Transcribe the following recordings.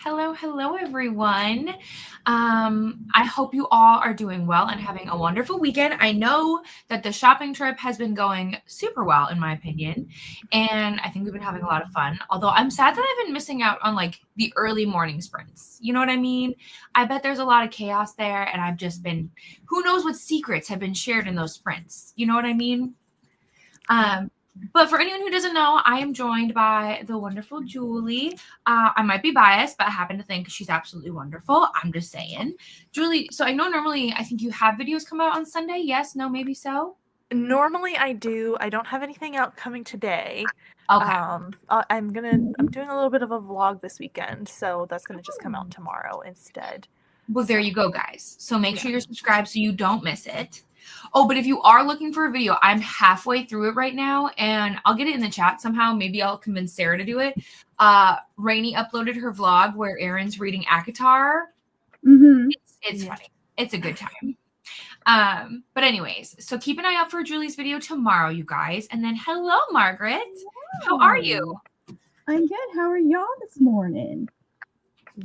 Hello, everyone. I hope you all are doing well and having a wonderful weekend. I know that the shopping trip has been going super well, in my opinion, and I think we've been having a lot of fun. Although I'm sad that I've been missing out on like the early morning sprints. You know what I mean? I bet there's a lot of chaos there, and I've just been, who knows what secrets have been shared in those sprints. You know what I mean? But for anyone who doesn't know, I am joined by the wonderful Julie. I might be biased, but I happen to think she's absolutely wonderful. I'm just saying. Julie, so I know normally I think you have videos come out on Sunday. Yes, no, maybe so? Normally I do. I don't have anything out coming today. Okay. I'm doing a little bit of a vlog this weekend, so that's gonna just come out tomorrow instead. Well, there you go, guys. So make sure you're subscribed so you don't miss it. Oh, but if you are looking for a video, I'm halfway through it right now, and I'll get it in the chat somehow. Maybe I'll convince Sarah to do it. Rainey uploaded her vlog where Erin's reading ACOTAR. It's funny. It's a good time. But anyways, so keep an eye out for Julie's video tomorrow, you guys. And then hello, Margaret. How are you? I'm good. How are y'all this morning?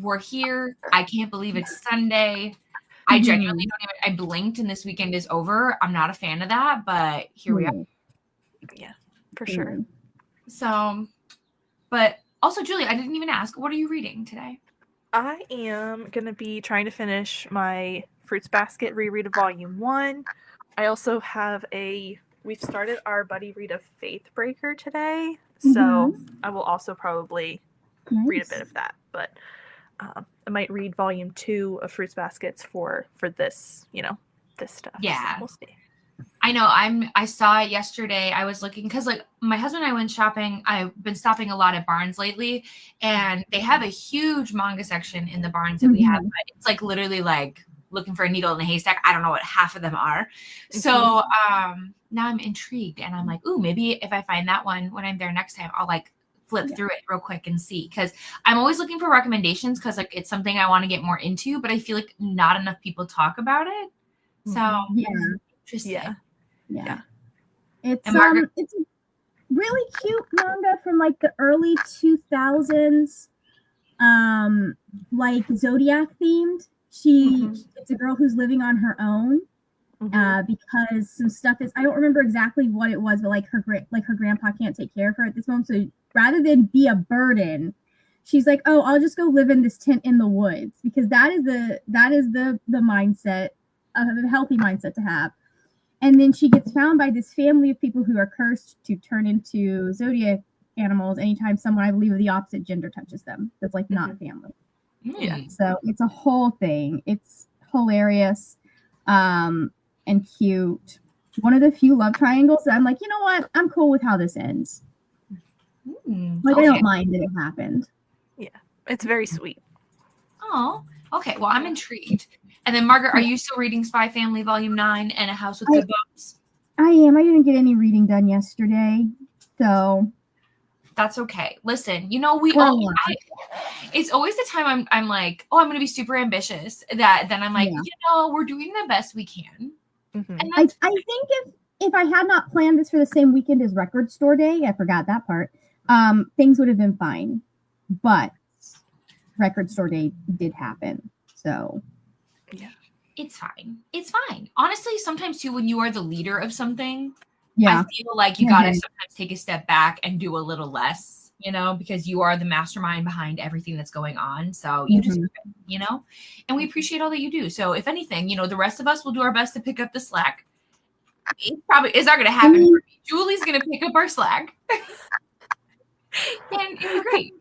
We're here. I can't believe it's Sunday. I genuinely don't even, I blinked and this weekend is over. I'm not a fan of that, but here we are. Yeah, for sure. So, but also, Julie, I didn't even ask, what are you reading today? I am going to be trying to finish my Fruits Basket reread of Volume 1. I also have we've started our buddy read of Faithbreaker today, so I will also probably read a bit of that, but I might read Volume 2 of Fruits Baskets for this, this stuff. Yeah. So we'll see. I know. I saw it yesterday. I was looking because like my husband and I went shopping. I've been stopping a lot at Barnes lately, and they have a huge manga section in the Barnes that we have. But it's like literally like looking for a needle in a haystack. I don't know what half of them are. So now I'm intrigued, and I'm like, ooh, maybe if I find that one when I'm there next time, I'll like flip through it real quick and see, because I'm always looking for recommendations because like it's something I want to get more into, but I feel like not enough people talk about it. So interesting. Yeah. It's a really cute manga from like the early 2000s, like Zodiac themed. It's a girl who's living on her own because some stuff I don't remember exactly what it was, but like her grandpa can't take care of her at this moment, so rather than be a burden, she's like, oh, I'll just go live in this tent in the woods, because that is the mindset, a healthy mindset to have. And then she gets found by this family of people who are cursed to turn into zodiac animals anytime someone, I believe, of the opposite gender touches them. That's like not family. Yeah. So it's a whole thing. It's hilarious and cute. One of the few love triangles that I'm like, you know what? I'm cool with how this ends. Like, I don't mind that it happened. Yeah, it's very sweet. Oh, okay. Well, I'm intrigued. And then, Margaret, are you still reading Spy Family Volume 9 and A House with Good Books? I am. I didn't get any reading done yesterday, so that's okay. Listen, it's always the time I'm like, oh, I'm going to be super ambitious. Then I'm like, we're doing the best we can. And I think if I had not planned this for the same weekend as Record Store Day, I forgot that part, things would have been fine. But Record Store Day did happen, so yeah, it's fine. It's fine. Honestly, sometimes too, when you are the leader of something, I feel like you gotta sometimes take a step back and do a little less, because you are the mastermind behind everything that's going on. So you just, and we appreciate all that you do. So if anything, the rest of us will do our best to pick up the slack. It's not going to happen for me. Julie's going to pick up our slack. And it'll be great.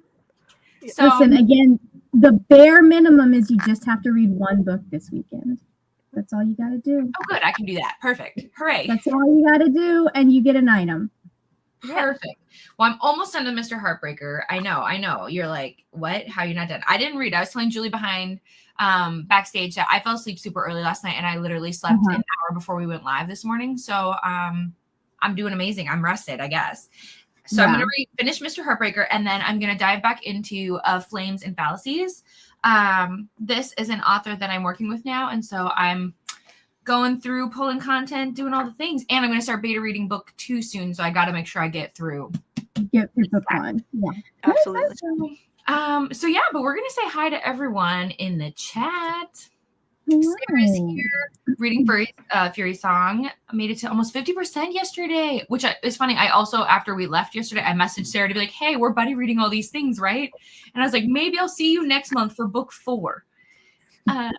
So, listen, again, the bare minimum is you just have to read one book this weekend. That's all you got to do. Oh, good. I can do that. Perfect. Hooray. That's all you got to do, and you get an item. Perfect. Well, I'm almost done to Mr. Heartbreaker. I know. You're like, what? How are you not done? I didn't read. I was telling Julie behind backstage that I fell asleep super early last night, and I literally slept an hour before we went live this morning. So I'm doing amazing. I'm rested, I guess. So I'm going to finish Mr. Heartbreaker, and then I'm going to dive back into Flames and Fallacies. This is an author that I'm working with now, and so I'm going through pulling content, doing all the things, and I'm going to start beta reading book 2 soon, so I got to make sure I get through get your book on. Yeah. Absolutely. So yeah, but we're gonna say hi to everyone in the chat. Sarah's here reading Fury Song. I made it to almost 50% yesterday, which is funny. I also, after we left yesterday, I messaged Sarah to be like, hey, we're buddy reading all these things, right? And I was like, maybe I'll see you next month for book 4. I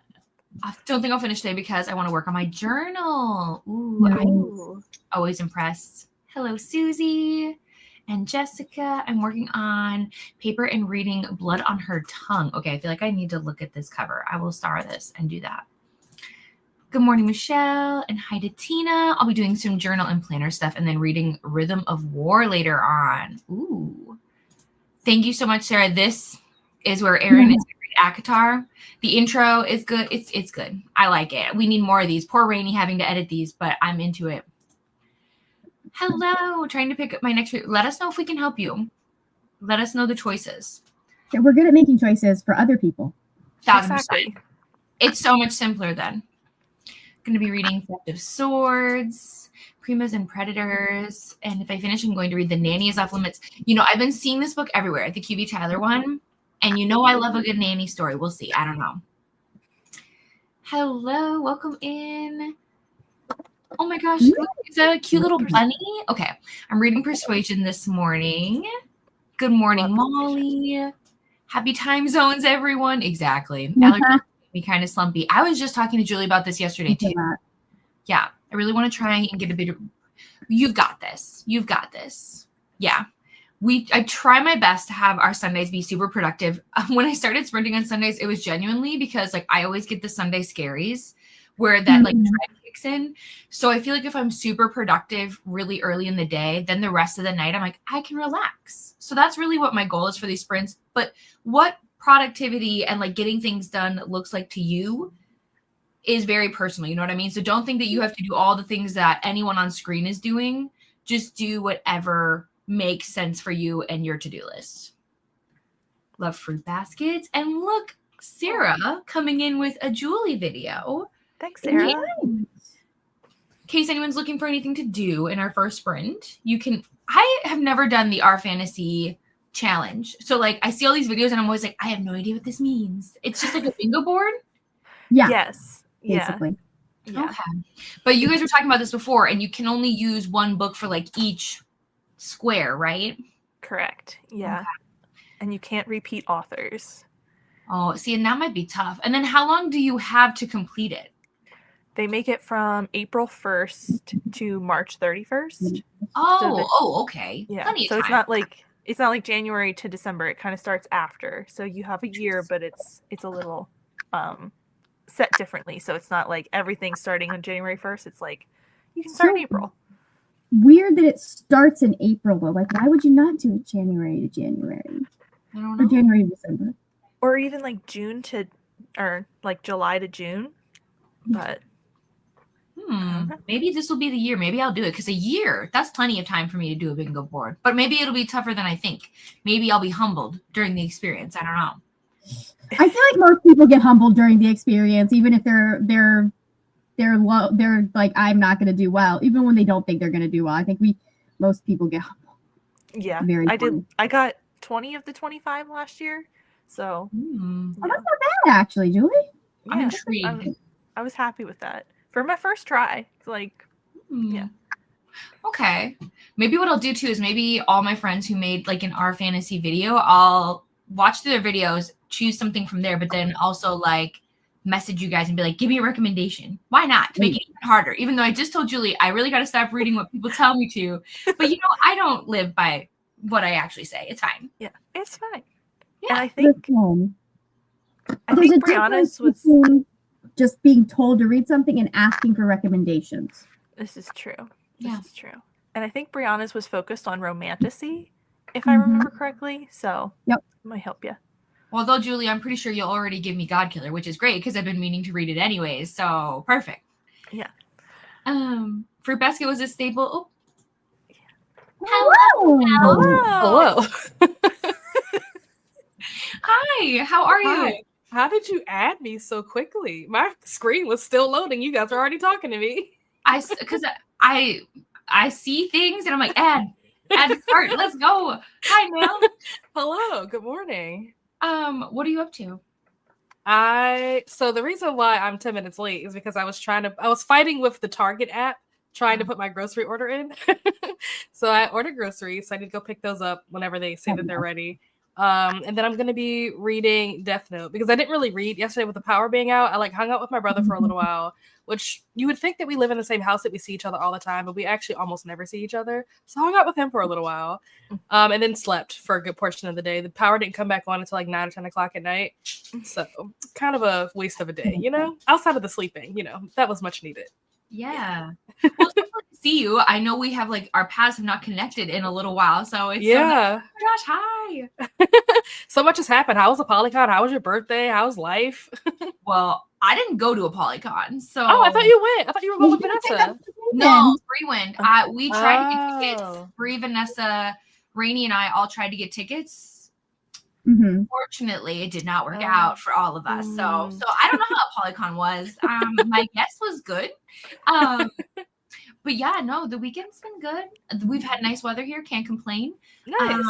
don't think I'll finish today because I want to work on my journal. Ooh, I'm always impressed. Hello, Susie and Jessica. I'm working on paper and reading Blood on Her Tongue. Okay, I feel like I need to look at this cover. I will star this and do that. Good morning, Michelle, and hi to Tina. I'll be doing some journal and planner stuff and then reading Rhythm of War later on. Ooh. Thank you so much, Sarah. This is where Erin is going to read ACOTAR. The intro is good. It's good. I like it. We need more of these. Poor Rainey having to edit these, but I'm into it. Hello, trying to pick up my next read. Let us know if we can help you. Let us know the choices. Yeah, we're good at making choices for other people. 1000%. It's so much simpler then. Going to be reading Theft of Swords, Primas and Predators, and if I finish, I'm going to read The Nanny is Off Limits. You know, I've been seeing this book everywhere, the QV Tyler one, and you know I love a good nanny story. We'll see. I don't know. Hello, welcome in. Oh my gosh, is that a cute little bunny? Okay, I'm reading Persuasion this morning. Good morning, Molly. Happy time zones, everyone. Exactly. Allergies me kind of slumpy. I was just talking to Julie about this yesterday too. Yeah, I really want to try and get a bit of. You've got this. You've got this. Yeah, I try my best to have our Sundays be super productive. When I started sprinting on Sundays, it was genuinely because like I always get the Sunday scaries where that like drive kicks in. So I feel like if I'm super productive really early in the day, then the rest of the night I'm like, I can relax. So that's really what my goal is for these sprints. But what productivity and like getting things done looks like to you is very personal. You know what I mean? So don't think that you have to do all the things that anyone on screen is doing. Just do whatever makes sense for you and your to-do list. Love fruit baskets. And look, Sarah coming in with a Julie video. Thanks, Sarah. In case anyone's looking for anything to do in our first sprint, you can. I have never done the Our Fantasy challenge. So like I see all these videos and I'm always like, I have no idea what this means. It's just like a bingo board. Yeah. Yes. Basically. Yeah. Okay. But you guys were talking about this before, and you can only use one book for like each square, right? Correct. Yeah. Okay. And you can't repeat authors. Oh, see, and that might be tough. And then how long do you have to complete it? They make it from April 1st to March 31st. Okay. Yeah. Plenty of so time. it's not like January to December. It kind of starts after. So you have a year, but it's a little set differently. So it's not like everything starting on January 1st. It's like you can start in April. Weird that it starts in April though. Like why would you not do it January to January? I don't know. Or January to December. Or even like June to or like July to June. But maybe this will be the year. Maybe I'll do it because a year, that's plenty of time for me to do a bingo board. But maybe it'll be tougher than I think. Maybe I'll be humbled during the experience. I don't know. I feel like most people get humbled during the experience, even if they're low. They're like, I'm not going to do well, even when they don't think they're going to do well. I think most people get humbled. Yeah, I did. I got 20 of the 25 last year. So that's not bad, actually, Julie. Yeah, I'm intrigued. I was happy with that for my first try. Like, yeah. Okay. Maybe what I'll do too is maybe all my friends who made like an Our Fantasy video, I'll watch their videos, choose something from there, but then also like message you guys and be like, give me a recommendation. Why not? To make it even harder. Even though I just told Julie, I really got to stop reading what people tell me to. But you know, I don't live by what I actually say. It's fine. Yeah, it's fine. Yeah. And I think Brianna's was just being told to read something and asking for recommendations. This is true. Yeah. This is true. And I think Brianna's was focused on romantasy, if I remember correctly. So it might help you. Although, Julie, I'm pretty sure you'll already give me Godkiller, which is great because I've been meaning to read it anyways. So perfect. Yeah. Fruit Basket was a staple. Hello. Hello. Hi. How are you? How did you add me so quickly? My screen was still loading. You guys are already talking to me. Because I see things and I'm like, add. Add to cart. Let's go. Hi, Mel. Hello, good morning. What are you up to? So the reason why I'm 10 minutes late is because I was fighting with the Target app trying to put my grocery order in. So I ordered groceries, so I need to go pick those up whenever they say that they're ready. And then I'm going to be reading Death Note because I didn't really read yesterday with the power being out. I hung out with my brother for a little while, which you would think that we live in the same house, that we see each other all the time, but we actually almost never see each other. So I hung out with him for a little while, and then slept for a good portion of the day. The power didn't come back on until 9 or 10 o'clock at night. So kind of a waste of a day, outside of the sleeping, that was much needed. Yeah. Well, it's good to see you. I know we have our paths have not connected in a little while, so it's yeah. So nice. Oh my gosh, hi. So much has happened. How was the Polycon? How was your birthday? How's life? Well, I didn't go to a Polycon, so. Oh, I thought you went. I thought you were going with Vanessa. No, Bree went. We tried to get tickets. Oh. Bree, Vanessa, Rainey, and I all tried to get tickets. Mm-hmm. Fortunately, it did not work out for all of us. So I don't know how Polycon was. My guess was good. But yeah, no, the weekend's been good. We've had nice weather here. Can't complain. Nice.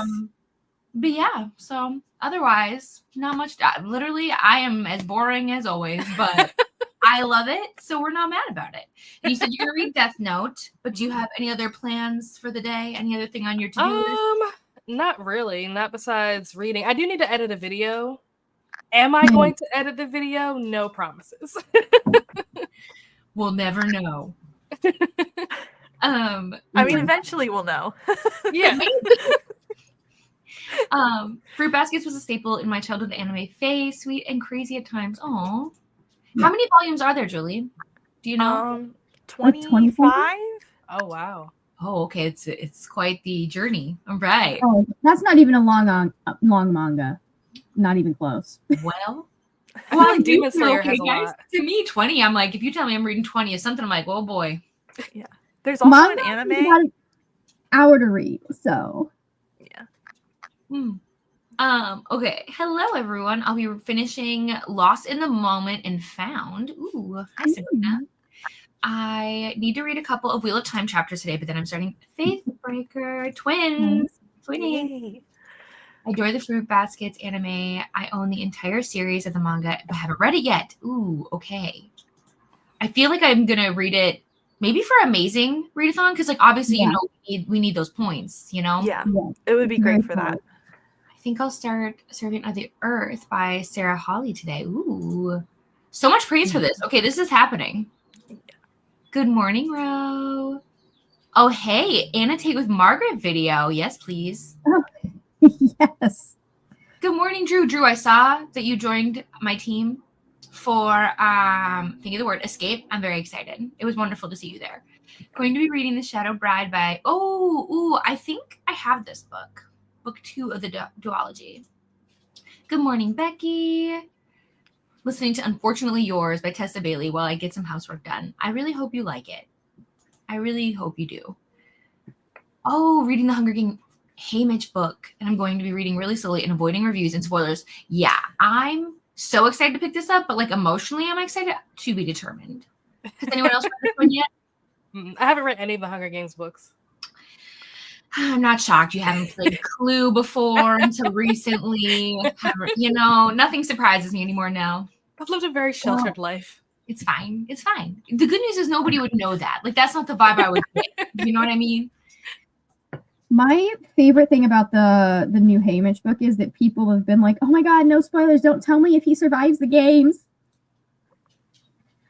But yeah, so otherwise, not much. Literally, I am as boring as always, but I love it. So we're not mad about it. And you said you're going to read Death Note, but do you have any other plans for the day? Any other thing on your to-do list? Not really. Not besides reading. I do need to edit a video. Am I going to edit the video? No promises. We'll never know. Eventually we'll know. Yeah. Fruit baskets was a staple in my childhood anime phase. Sweet and crazy at times. Oh, how many volumes are there, Julie? Do you know? 25. Oh wow. Oh, okay. It's quite the journey. All right. Oh, that's not even a long manga. Not even close. Well, I feel like Demon Slayer has a guys. lot. To me, 20. I'm like, if you tell me I'm reading 20 of something, I'm like, oh boy. Yeah. There's also Manga an anime. is about an hour to read, so. Yeah. Okay. Hello, everyone. I'll be finishing Lost in the Moment and Found. Ooh, hi, Sabrina. I need to read a couple of Wheel of Time chapters today, but then I'm starting Faithbreaker Twins. Yay. I adore the Fruit Baskets anime. I own the entire series of the manga, but haven't read it yet. Ooh, okay. I feel like I'm gonna read it maybe for Amazing Readathon, because obviously we need those points, Yeah. It would be great for that. I think I'll start Servant of the Earth by Sarah Hawley today. Ooh, so much praise for this. Okay, this is happening. Good morning, Ro. Oh, hey, annotate with Margaret video. Yes, please. Yes. Good morning, Drew. Drew, I saw that you joined my team for think of the word escape. I'm very excited. It was wonderful to see you there. Going to be reading The Shadow Bride by I think I have this book 2 of the duology. Good morning, Becky. Listening to Unfortunately Yours by Tessa Bailey while I get some housework done. I really hope you like it. I really hope you do. Oh, reading the Hunger Games Haymitch book, and I'm going to be reading really slowly and avoiding reviews and spoilers. Yeah, I'm so excited to pick this up, but emotionally, I'm excited to be determined. Has anyone else read this one yet? I haven't read any of the Hunger Games books. I'm not shocked you haven't played Clue before until recently. Nothing surprises me anymore now. I've lived a very sheltered life. It's fine. It's fine. The good news is nobody would know that. That's not the vibe I would get. You know what I mean? My favorite thing about the new Haymitch book is that people have been like, oh my god, no spoilers. Don't tell me if he survives the games.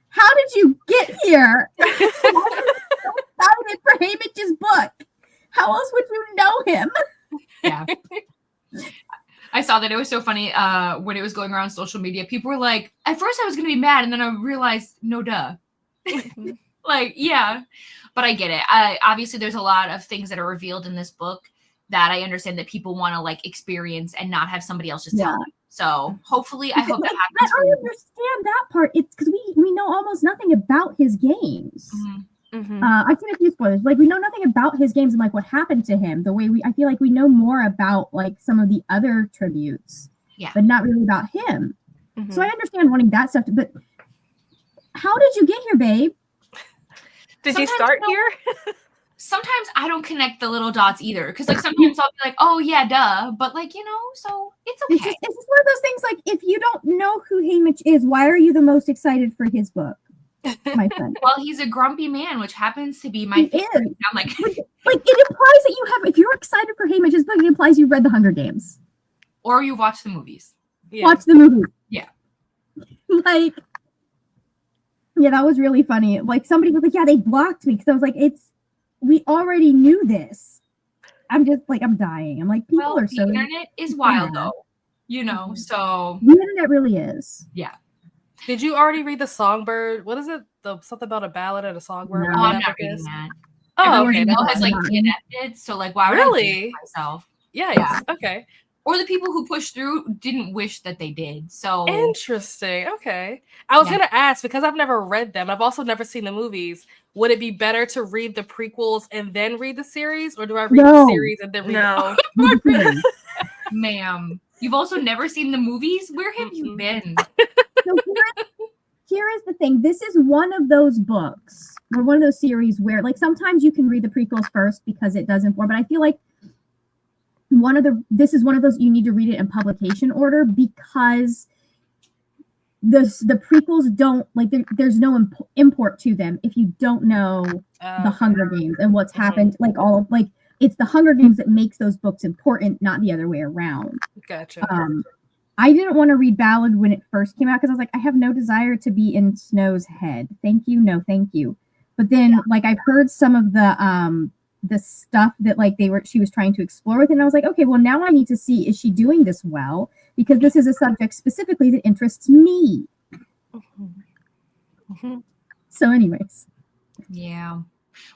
How did you get here? Why are you so excited for Haymitch's book? How else would you know him? Yeah. I saw that. It was so funny when it was going around social media. People were like, at first I was going to be mad, and then I realized, no duh. Yeah. But I get it. Obviously, there's a lot of things that are revealed in this book that I understand that people want to experience and not have somebody else just tell them. So hopefully, I hope that happens. I don't understand that part. It's because we know almost nothing about his games. Mm-hmm. Mm-hmm. I've seen a few spoilers. We know nothing about his games and what happened to him. The way I feel like we know more about some of the other tributes, but not really about him. Mm-hmm. So I understand wanting that stuff, but how did you get here, babe? Did you start here? sometimes I don't connect the little dots either. Because like sometimes I'll be like, oh yeah, duh. But like, so it's okay. It's just one of those things, like, if you don't know who Haymitch is, why are you the most excited for his book, my friend? Well, he's a grumpy man, which happens to be my favorite. I'm like, it implies that you have, if you're excited for Haymitch's book, it implies you've read The Hunger Games. Or you've watched the movies. Yeah. Watch the movie. Yeah. Like, yeah, that was really funny. Like, somebody was like, yeah, they blocked me. Because I was like, we already knew this. I'm just like, I'm dying. I'm like, people are so. The internet is wild, though. So. The internet really is. Yeah. Did you already read The Songbird? What is it? Something about a ballad and a songbird? No, I'm not reading that. Oh, okay. That has like connected. So, like, why would I do it myself? Yeah. Okay. Or the people who pushed through didn't wish that they did. So interesting. Okay. I was gonna ask, because I've never read them. I've also never seen the movies. Would it be better to read the prequels and then read the series, or do I read the series and then read Ma'am, you've also never seen the movies? Where have you been? So here is the thing. This is one of those books or one of those series where, like, sometimes you can read the prequels first because it does inform, but I feel like this is one of those you need to read it in publication order, because the prequels don't, like, there's no import to them if you don't know the Hunger Games and what's happened. Like, it's the Hunger Games that makes those books important, not the other way around. Gotcha. I didn't want to read Ballad when it first came out because I was like, I have no desire to be in Snow's head. Thank you, no thank you. But then like I've heard some of the stuff that like she was trying to explore with it, and I was like, okay, well, now I need to see, is she doing this well, because this is a subject specifically that interests me. So anyways,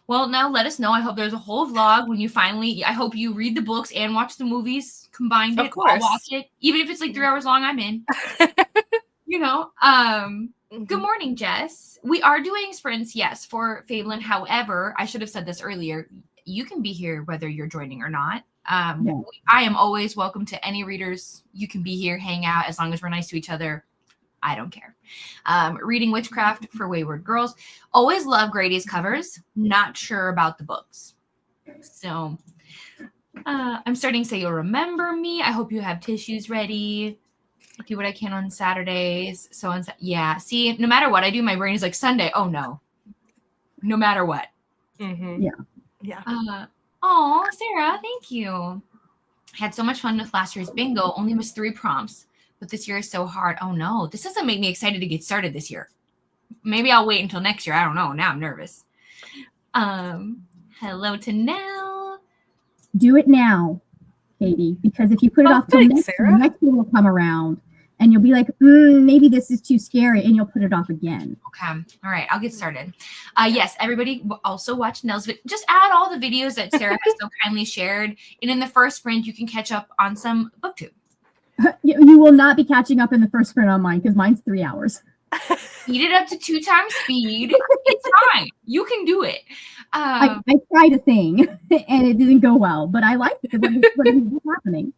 well, now let us know. I hope there's a whole vlog when you finally, I hope you read the books and watch the movies combined. Of course, I'll watch it, even if it's like 3 hours long. I'm in. Good morning, Jess. We are doing sprints, yes, for Fablen. However, I should have said this earlier. You can be here whether you're joining or not. I am always welcome to any readers. You can be here, hang out, as long as we're nice to each other. I don't care. Reading Witchcraft for Wayward Girls. Always love Grady's covers. Not sure about the books. So I'm starting to say you'll remember me. I hope you have tissues ready. I do what I can on Saturdays. So see, no matter what I do, my brain is like, Sunday. Oh no. No matter what. Yeah. Oh, Sarah, thank you. Had so much fun with last year's bingo. Only missed 3 prompts. But this year is so hard. Oh no, this doesn't make me excited to get started this year. Maybe I'll wait until next year. I don't know. Now I'm nervous. Hello to Nell. Do it now, Katie, because if you put it off till next year will come around and you'll be like, maybe this is too scary, and you'll put it off again. Okay. All right. I'll get started. Yes, everybody also watch Nell's video. Just add all the videos that Sarah has so kindly shared. And in the first sprint, you can catch up on some BookTube. You will not be catching up in the first sprint on mine because mine's 3 hours. Speed it up to 2 times speed. It's fine. You can do it. I tried a thing and it didn't go well, but I liked it because what is happening.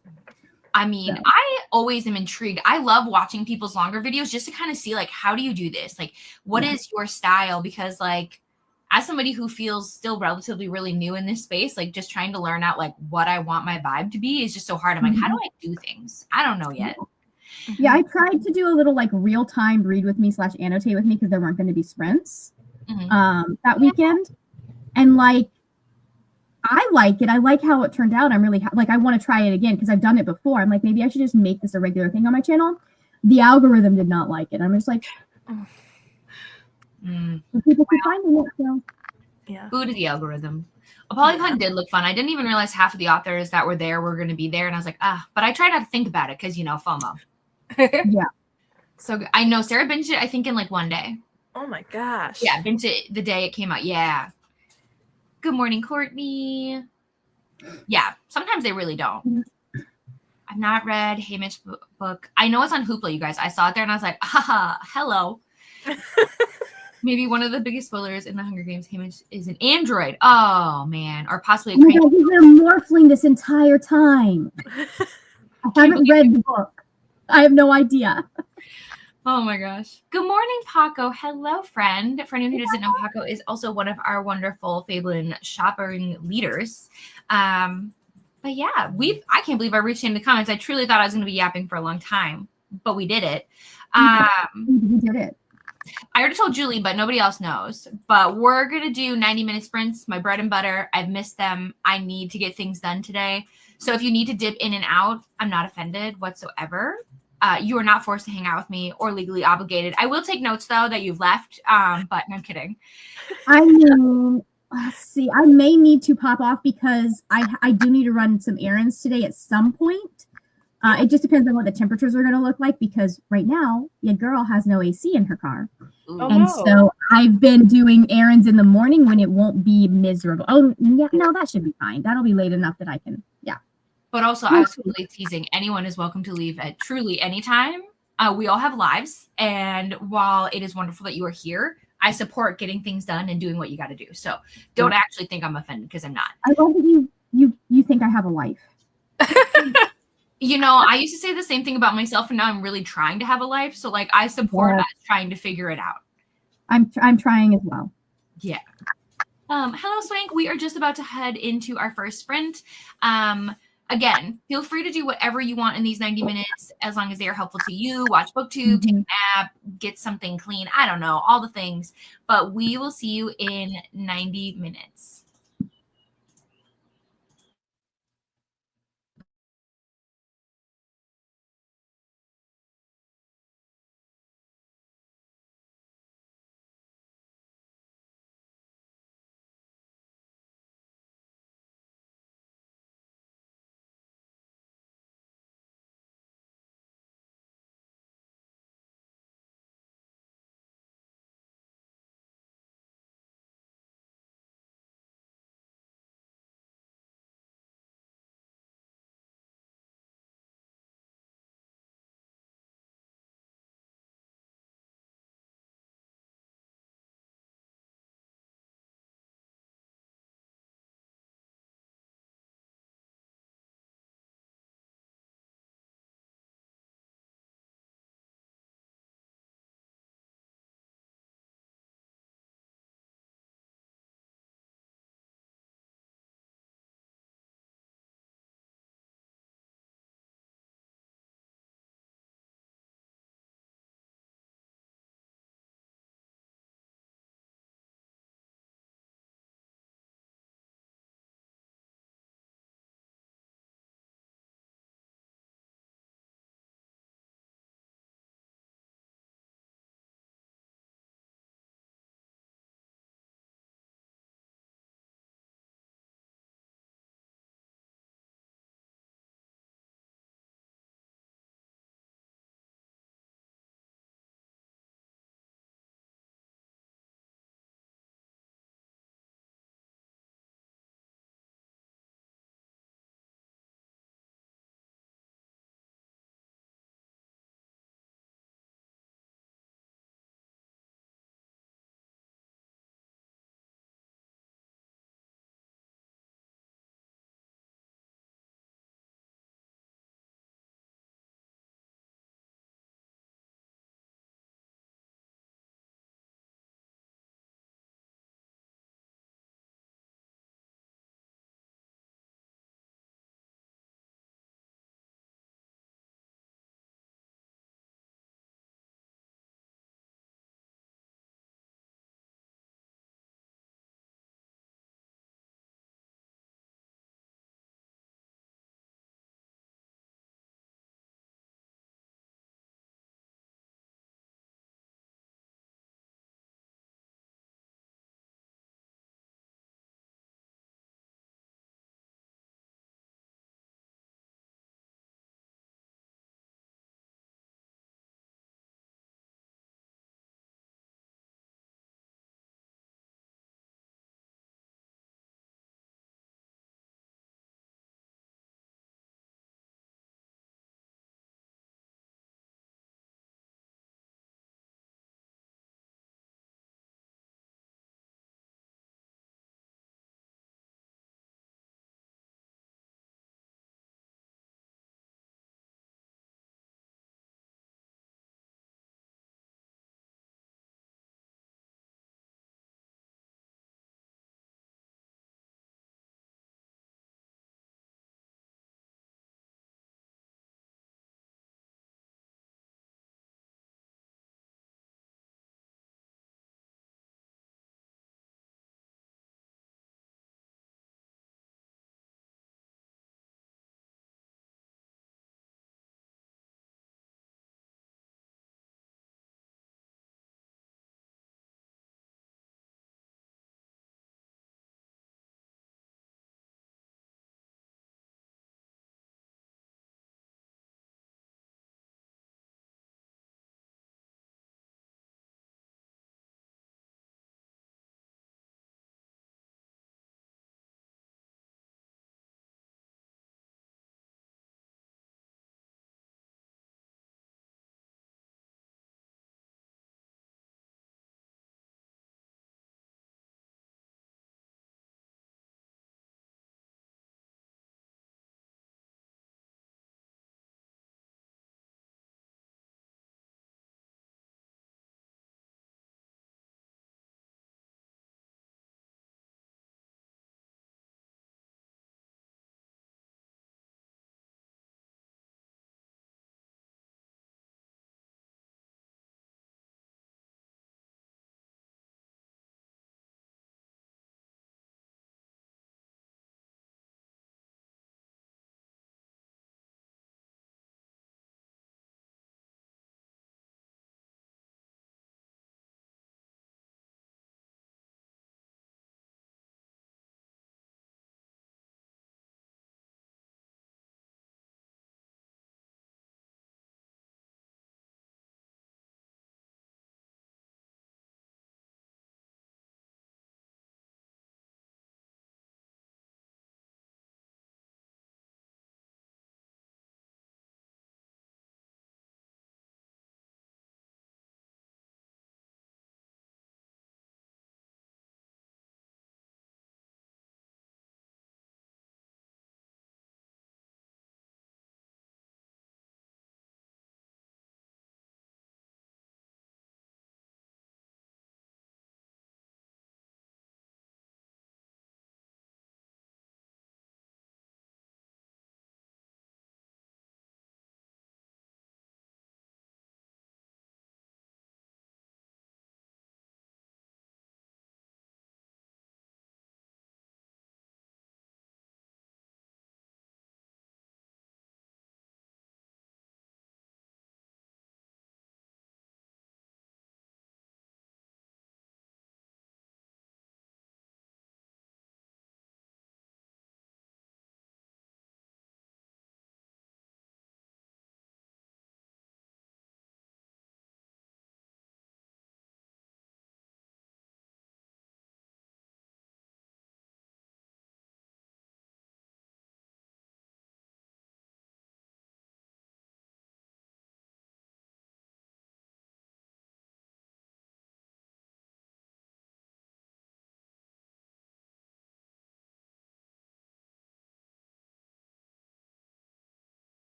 I mean, I always am intrigued. I love watching people's longer videos just to kind of see, like, how do you do this? Like, what is your style? Because, like, as somebody who feels still relatively really new in this space, like, just trying to learn out, like, what I want my vibe to be is just so hard. I'm like, how do I do things? I don't know yet. Yeah, I tried to do a little, like, real-time read with me / annotate with me because there weren't going to be sprints that weekend. And, like, I like it. I like how it turned out. I'm really like, I want to try it again because I've done it before. I'm like, maybe I should just make this a regular thing on my channel. The algorithm did not like it. I'm just like, people can find it. So. Yeah. Who to the algorithm? A polycon did look fun. I didn't even realize half of the authors that were there were going to be there. And I was like, but I try not to think about it because, FOMO. Yeah. So I know Sarah binged it, I think, in like 1 day. Oh my gosh. Yeah, binged it the day it came out. Yeah. Good morning, Courtney. Yeah, sometimes they really don't. I've not read Haymitch's book. I know it's on Hoopla, you guys. I saw it there and I was like, hello. Maybe one of the biggest spoilers in the Hunger Games, Haymitch is an android. Oh, man. Or possibly a crane. He's been morphling this entire time. I haven't read the book. I have no idea. Oh my gosh. Good morning, Paco. Hello, friend. For anyone who doesn't know, Paco is also one of our wonderful Fablen shopping leaders. But yeah, I can't believe I reached into the comments. I truly thought I was going to be yapping for a long time, but we did it. We did it. I already told Julie, but nobody else knows. But we're going to do 90-minute sprints, my bread and butter. I've missed them. I need to get things done today. So if you need to dip in and out, I'm not offended whatsoever. You are not forced to hang out with me or legally obligated. I will take notes, though, that you've left, but I'm kidding. I mean, let's see. I may need to pop off because I do need to run some errands today at some point. It just depends on what the temperatures are going to look like because right now, your girl has no AC in her car. Oh, And no. so I've been doing errands in the morning when it won't be miserable. Oh, yeah, no, that should be fine. That'll be late enough that I can, yeah. But also, I was totally teasing. Anyone is welcome to leave at truly any time. We all have lives. And while it is wonderful that you are here, I support getting things done and doing what you got to do. So don't actually think I'm offended because I'm not. I love that you think I have a life. You know, I used to say the same thing about myself, and now I'm really trying to have a life. So, like, I support us trying to figure it out. I'm trying as well. Yeah. Hello, Swank. We are just about to head into our first sprint. Again, feel free to do whatever you want in these 90 minutes as long as they are helpful to you. Watch BookTube, take a nap, get something clean. I don't know, all the things. But we will see you in 90 minutes.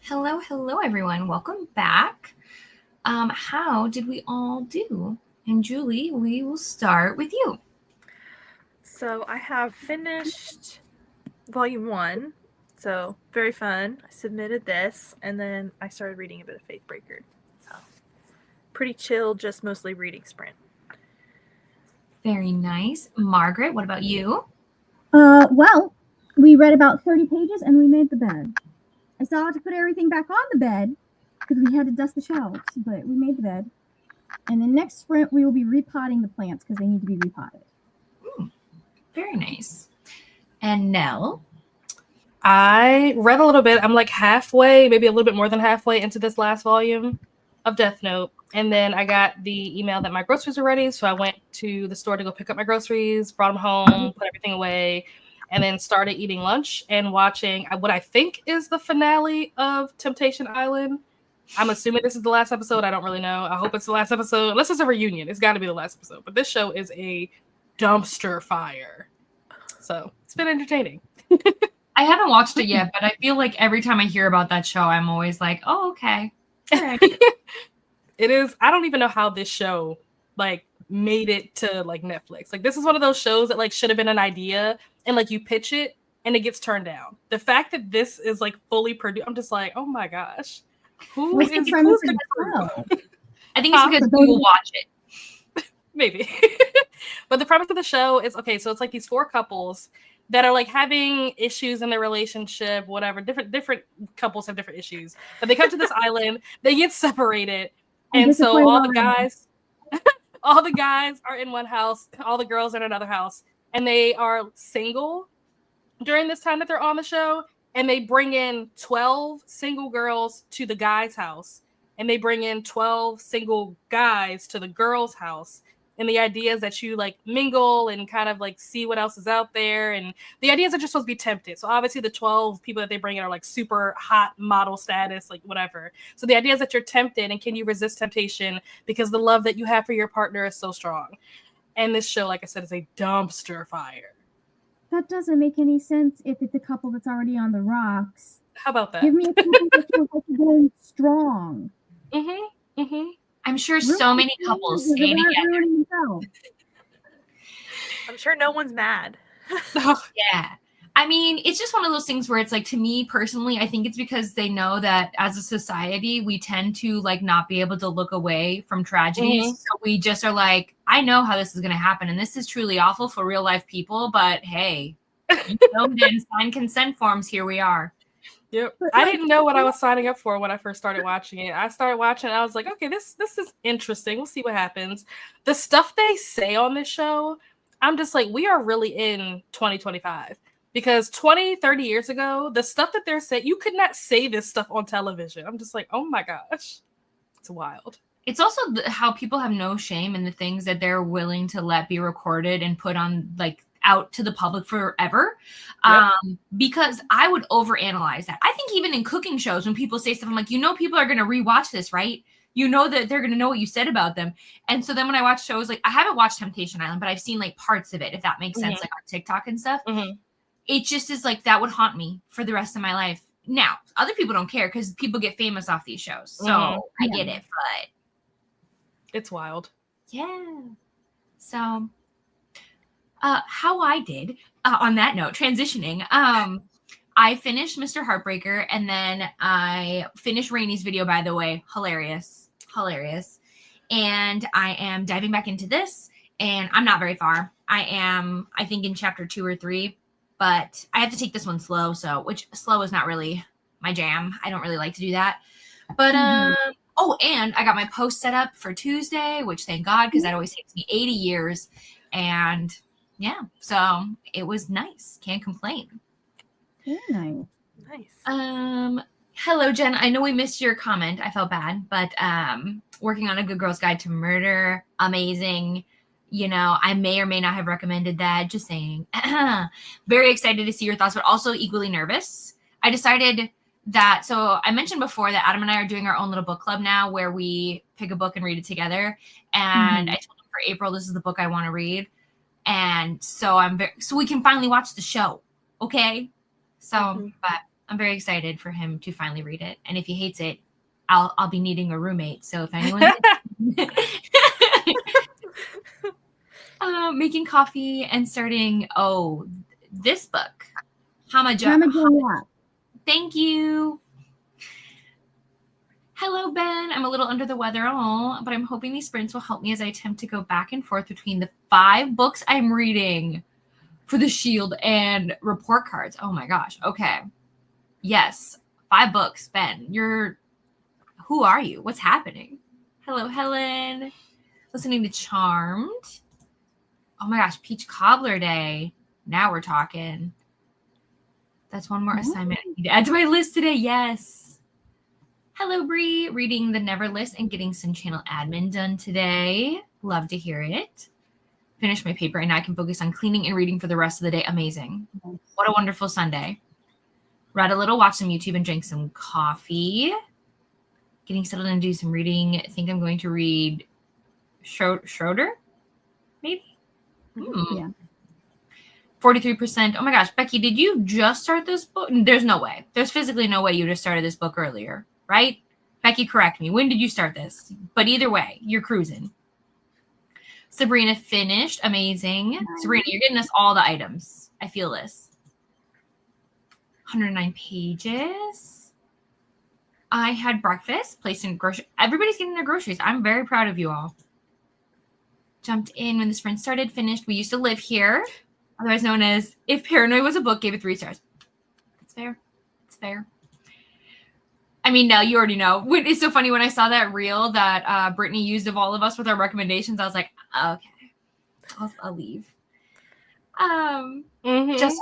Hello, everyone. Welcome back. How did we all do? And Julie, we will start with you. So I have finished volume 1. So very fun. I submitted this, and then I started reading a bit of Faithbreaker. So pretty chill, just mostly reading sprint. Very nice. Margaret, what about you? Well, we read about 30 pages and we made the bed. I still had to put everything back on the bed because we had to dust the shelves, but we made the bed. And the next sprint, we will be repotting the plants because they need to be repotted. Very nice. And Nell? I read a little bit. I'm like halfway, maybe a little bit more than halfway into this last volume of Death Note. And then I got the email that my groceries are ready. So I went to the store to go pick up my groceries, brought them home, put everything away, and then started eating lunch and watching what I think is the finale of Temptation Island. I'm assuming this is the last episode. I don't really know. I hope it's the last episode. Unless it's a reunion. It's got to be the last episode. But this show is a dumpster fire. So it's been entertaining. I haven't watched it yet, but I feel like every time I hear about that show, I'm always like, oh, okay. All right. It is. I don't even know how this show like made it to like Netflix. Like this is one of those shows that like should have been an idea and like you pitch it and it gets turned down. The fact that this is like fully produced, I'm just like, oh my gosh. Who's the crew? I think it's because we will watch it. Maybe. But the premise of the show is okay, so it's like these 4 couples that are like having issues in their relationship, whatever. Different couples have different issues. But they come to this island, they get separated, and so all the guys are in one house, all the girls are in another house, and they are single during this time that they're on the show, and they bring in 12 single girls to the guy's house, and they bring in 12 single guys to the girl's house. And the idea is that you like mingle and kind of like see what else is out there. And the idea is that you're supposed to be tempted. So obviously the 12 people that they bring in are like super hot model status, like whatever. So the idea is that you're tempted and can you resist temptation because the love that you have for your partner is so strong. And this show, like I said, is a dumpster fire. That doesn't make any sense if it's a couple that's already on the rocks. How about that? Give me a couple that's going strong. Mm-hmm. Mm-hmm. I'm sure so many couples stay together. I'm sure no one's mad. Yeah. I mean, it's just one of those things where it's like, to me personally, I think it's because they know that as a society, we tend to like not be able to look away from tragedies. Mm-hmm. So we just are like, I know how this is going to happen. And this is truly awful for real life people. But hey, you filmed it and signed consent forms. Here we are. Yep. I didn't know what I was signing up for when I first started watching it. I started watching it, I was like, okay, this is interesting. We'll see what happens. The stuff they say on this show, I'm just like, we are really in 2025. Because 20, 30 years ago, the stuff that they're saying, you could not say this stuff on television. I'm just like, oh my gosh. It's wild. It's also how people have no shame in the things that they're willing to let be recorded and put on like out to the public forever. Yep. Because I would overanalyze that. I think even in cooking shows, when people say stuff, I'm like, people are going to rewatch this, right? You know that they're going to know what you said about them. And so then when I watch shows, like I haven't watched Temptation Island, but I've seen like parts of it, if that makes sense, like on TikTok and stuff. Mm-hmm. It just is like, that would haunt me for the rest of my life. Now, other people don't care because people get famous off these shows. So I get it, but it's wild. Yeah. So how I did on that note, transitioning, I finished Mr. Heartbreaker and then I finished Rainey's video, by the way. Hilarious. And I am diving back into this and I'm not very far. I am, I think, in chapter 2 or 3, but I have to take this one slow. Which slow is not really my jam. I don't really like to do that. But, and I got my post set up for Tuesday, which thank God, because that always takes me 80 years. And yeah, so it was nice. Can't complain. Very nice. Hello, Jen. I know we missed your comment. I felt bad, but working on a Good Girl's Guide to Murder, amazing. I may or may not have recommended that. Just saying. Very excited to see your thoughts, but also equally nervous. I decided that, so I mentioned before that Adam and I are doing our own little book club now where we pick a book and read it together. And I told him for April, this is the book I want to read. And so so we can finally watch the show. Okay. So, but I'm very excited for him to finally read it. And if he hates it, I'll be needing a roommate. So if anyone making coffee and starting this book. Hamaja. Thank you. Hello, Ben. I'm a little under the weather, but I'm hoping these sprints will help me as I attempt to go back and forth between the 5 books I'm reading for the Shield and report cards. Oh my gosh. Okay. Yes. 5 books, Ben. Who are you? What's happening? Hello, Helen. Listening to Charmed. Oh my gosh, Peach Cobbler Day. Now we're talking. That's one more assignment I need to add to my list today. Yes. Hello, Bree. Reading the Never list and getting some channel admin done today. Love to hear it. Finish my paper and now I can focus on cleaning and reading for the rest of the day. Amazing. What a wonderful Sunday. Read a little, watch some YouTube, and drank some coffee. Getting settled and do some reading. I think I'm going to read Schroeder, maybe? Yeah. 43%. Oh my gosh, Becky, did you just start this book? There's no way. There's physically no way you just started this book earlier, right? Becky, correct me. When did you start this? But either way, you're cruising. Sabrina finished. Amazing. Nice. Sabrina, you're getting us all the items. I feel this. 109 pages. I had breakfast, placed in grocery. Everybody's getting their groceries. I'm very proud of you all. Jumped in when the sprint started, finished. We used to live here, otherwise known as If Paranoid Was a Book, gave it 3 stars. It's fair. It's fair. I mean, no, you already know. It's so funny when I saw that reel that Brittany used of all of us with our recommendations. I was like, okay, I'll leave. Just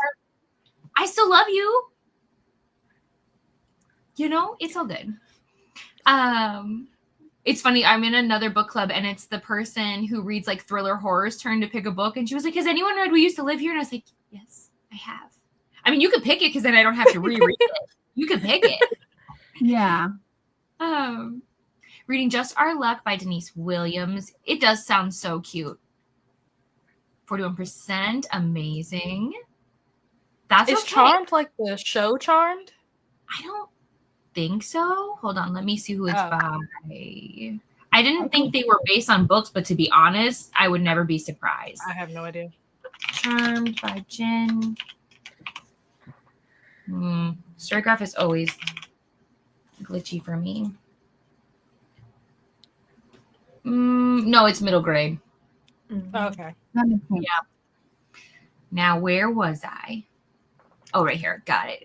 I still love you. You know, it's all good. It's funny. I'm in another book club, and it's the person who reads like thriller horrors turn to pick a book, and she was like, "Has anyone read We Used to Live Here?" And I was like, "Yes, I have." I mean, you could pick it because then I don't have to reread it. You could pick it. Yeah. Reading Just Our Luck by Denise Williams. It does sound so cute. 41%. Amazing. That's Is Charmed like the show Charmed? I don't think so. Hold on. Let me see who it's by. I didn't think they were based on books, but to be honest, I would never be surprised. I have no idea. Charmed by Jen. Storygraph is always glitchy for me. No, it's middle grade. Okay. Yeah. Now, where was I? Oh, right here. Got it.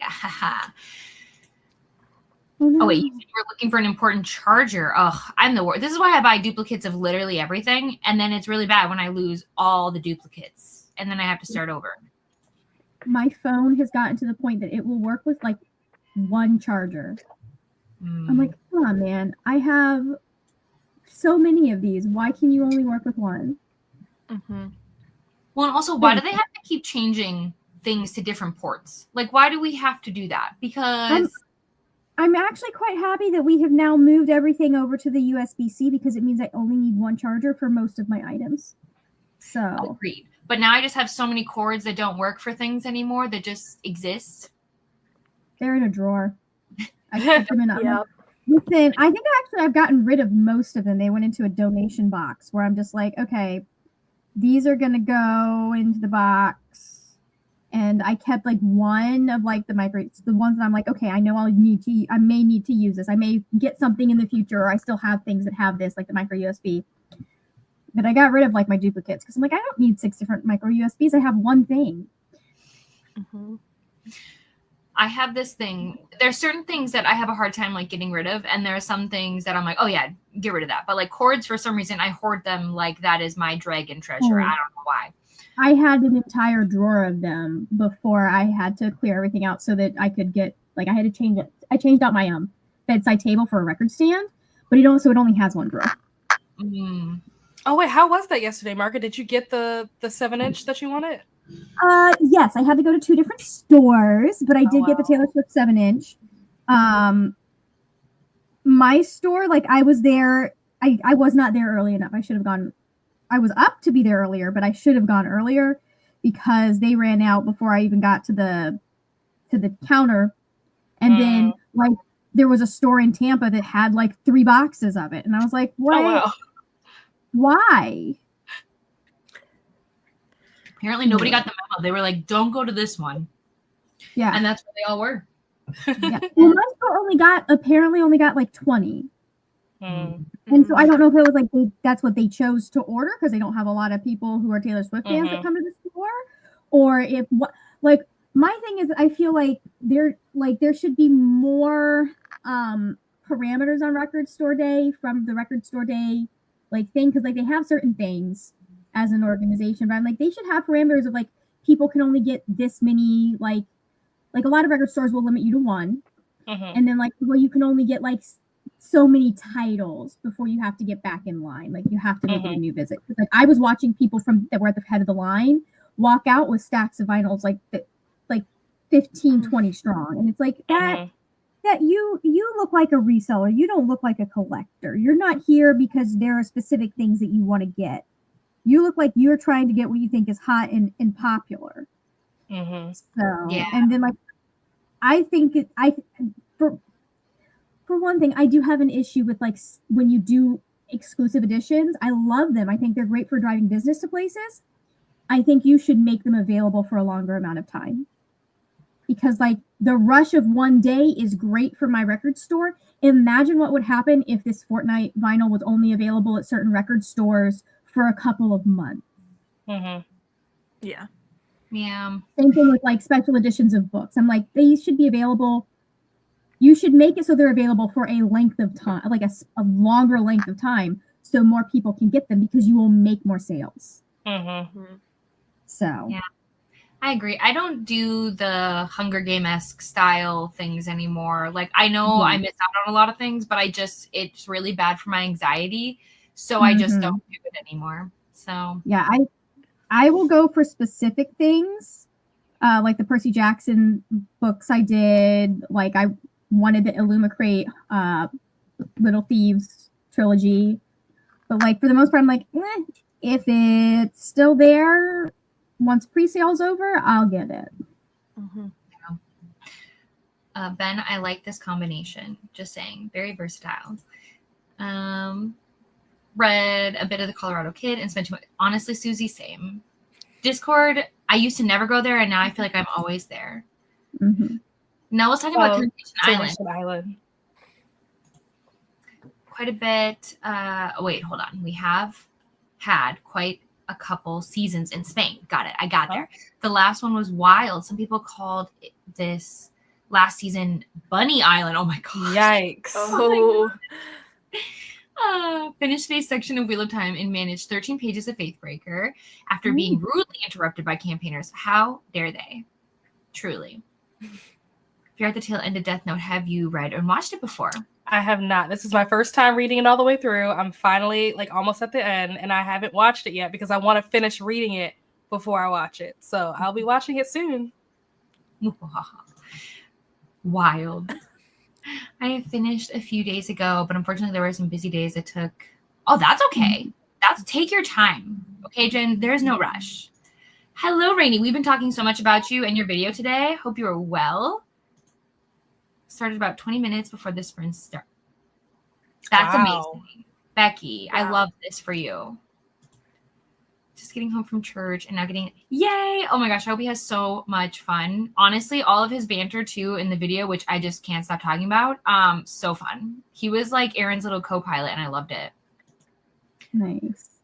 Oh, wait. You said you were looking for an important charger. Oh, I'm the worst. This is why I buy duplicates of literally everything. And then it's really bad when I lose all the duplicates. And then I have to start over. My phone has gotten to the point that it will work with like one charger. I'm like, come on, man. I have so many of these. Why can you only work with one? Well, and also, why do they have to keep changing things to different ports? Like, why do we have to do that? Because I'm actually quite happy that we have now moved everything over to the USB-C because it means I only need one charger for most of my items. So agreed. But now I just have so many cords that don't work for things anymore that just exist. They're in a drawer. I kept them in a Listen, I think I've gotten rid of most of them. They went into a donation box where I'm just like, okay, these are gonna go into the box. And I kept like one of like the ones that I'm like, okay, I know I may need to use this. I may get something in the future, or I still have things that have this, like the micro USB. But I got rid of like my duplicates because I'm like, I don't need 6 different micro USBs. I have one thing. I have this thing. There's certain things that I have a hard time like getting rid of, and there are some things that I'm like, oh yeah, get rid of that. But like cords, for some reason, I hoard them like that is my dragon treasure. I don't know why. I had an entire drawer of them before I had to clear everything out so that I could get like I had to change it. I changed out my bedside table for a record stand, but it only has one drawer. Oh wait, how was that yesterday, Margaret? Did you get the 7-inch that you wanted? Yes, I had to go to 2 different stores, but I did get the Taylor Swift 7-inch. My store, like I was there, I was not there early enough. I should have gone. I was up to be there earlier, but I should have gone earlier because they ran out before I even got to the counter. And then like there was a store in Tampa that had like 3 boxes of it. And I was like, what? Oh, wow. Why? Apparently nobody got the memo. They were like, don't go to this one. Yeah. And that's where they all were. Yeah. Well, my store apparently only got like 20. And so I don't know if it was like that's what they chose to order because they don't have a lot of people who are Taylor Swift fans that come to the store, or if what like my thing is I feel like there should be more parameters on Record Store Day from the Record Store Day like thing because like they have certain things as an organization, but I'm like they should have parameters of like people can only get this many like a lot of record stores will limit you to one, and then like well you can only get like so many titles before you have to get back in line. Like you have to make it a new visit. Like I was watching people that were at the head of the line walk out with stacks of vinyls like 15, 20 strong. And it's like that you look like a reseller. You don't look like a collector. You're not here because there are specific things that you want to get. You look like you're trying to get what you think is hot and popular. So, yeah. And then like, I think for one thing, I do have an issue with like when you do exclusive editions. I love them. I think they're great for driving business to places. I think you should make them available for a longer amount of time. Because like the rush of one day is great for my record store. Imagine what would happen if this Fortnite vinyl was only available at certain record stores for a couple of months. Yeah. Yeah. Same thing with like special editions of books. I'm like, they should be available. You should make it so they're available for a length of time, like a longer length of time, so more people can get them because you will make more sales. So yeah, I agree. I don't do the Hunger Game-esque style things anymore. Like I know I miss out on a lot of things, but it's really bad for my anxiety, so I just don't do it anymore. So yeah, I will go for specific things, like the Percy Jackson books I did. Like I wanted the Illumicrate Little Thieves trilogy, but like for the most part I'm like if it's still there once pre-sale's over I'll get it. Ben, I like this combination, just saying, very versatile. Read a bit of the Colorado Kid and spent too much. Honestly, Susie, same. Discord, I used to never go there and now I feel like I'm always there. Now let's talk about Temptation Island. Quite a bit. Wait, hold on. We have had quite a couple seasons in Spain. Got it. I got there. The last one was wild. Some people called this last season Bunny Island. Oh my god. Yikes. Oh. Finished today's section of Wheel of Time and managed 13 pages of Faithbreaker after being rudely interrupted by campaigners. How dare they? Truly. If you're at the tail end of Death Note, have you read and watched it before? I have not. This is my first time reading it all the way through. I'm finally like almost at the end and I haven't watched it yet because I want to finish reading it before I watch it. So I'll be watching it soon. Wild. I finished a few days ago, but unfortunately there were some busy days it took. Oh, that's okay. Take your time. Okay, Jen, there's no rush. Hello, Rainy. We've been talking so much about you and your video today. Hope you are well. Started about 20 minutes before the sprint start. That's amazing. Becky, I love this for you. Just getting home from church and now yay! Oh my gosh, I hope he has so much fun. Honestly, all of his banter too in the video, which I just can't stop talking about. So fun. He was like Aaron's little co-pilot and I loved it. Nice.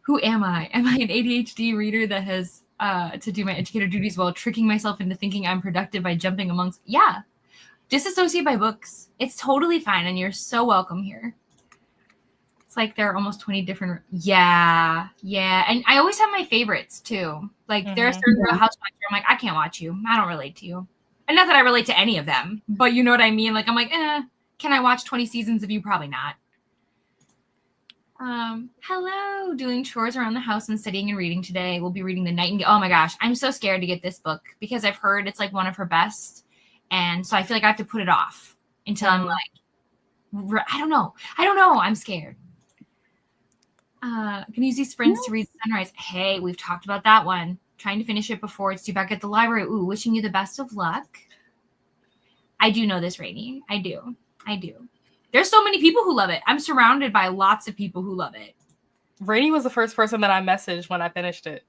Who am I? Am I an ADHD reader that has to do my educator duties while tricking myself into thinking I'm productive by jumping amongst? Yeah. Disassociate by books. It's totally fine and you're so welcome here. Like there are almost 20 different. Yeah. And I always have my favorites too. Like there are certain Real Housewives where I'm like, I can't watch you. I don't relate to you. And not that I relate to any of them, but you know what I mean? Like I'm like, can I watch 20 seasons of you? Probably not. Hello, doing chores around the house and studying and reading today. We'll be reading The Nightingale. Oh my gosh, I'm so scared to get this book because I've heard it's like one of her best. And so I feel like I have to put it off until I'm like, I don't know. I'm scared. Can use these sprints to read Sunrise. Hey, we've talked about that one. Trying to finish it before it's due back at the library. Ooh, wishing you the best of luck. I do know this, Rainy. I do. There's so many people who love it. I'm surrounded by lots of people who love it. Rainy was the first person that I messaged when I finished it.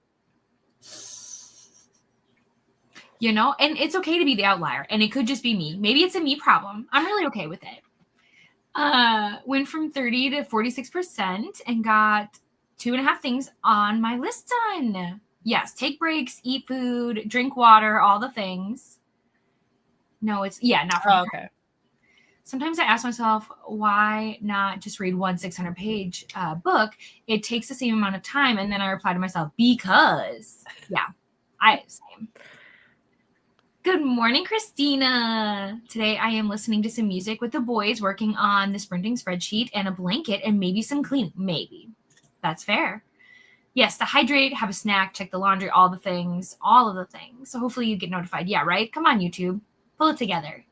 You know, and it's okay to be the outlier, and it could just be me. Maybe it's a me problem. I'm really okay with it. Went from 30 to 46% and got 2.5 things on my list done. Yes, take breaks, eat food, drink water, all the things. No, it's not from okay. Sometimes I ask myself, why not just read one 600-page book? It takes the same amount of time, and then I reply to myself, because same. Good morning, Christina. Today I am listening to some music with the boys, working on the sprinting spreadsheet and a blanket and maybe some cleaning. Maybe. That's fair. Yes, to hydrate, have a snack, check the laundry, all of the things. So hopefully you get notified. Yeah, right? Come on, YouTube. Pull it together.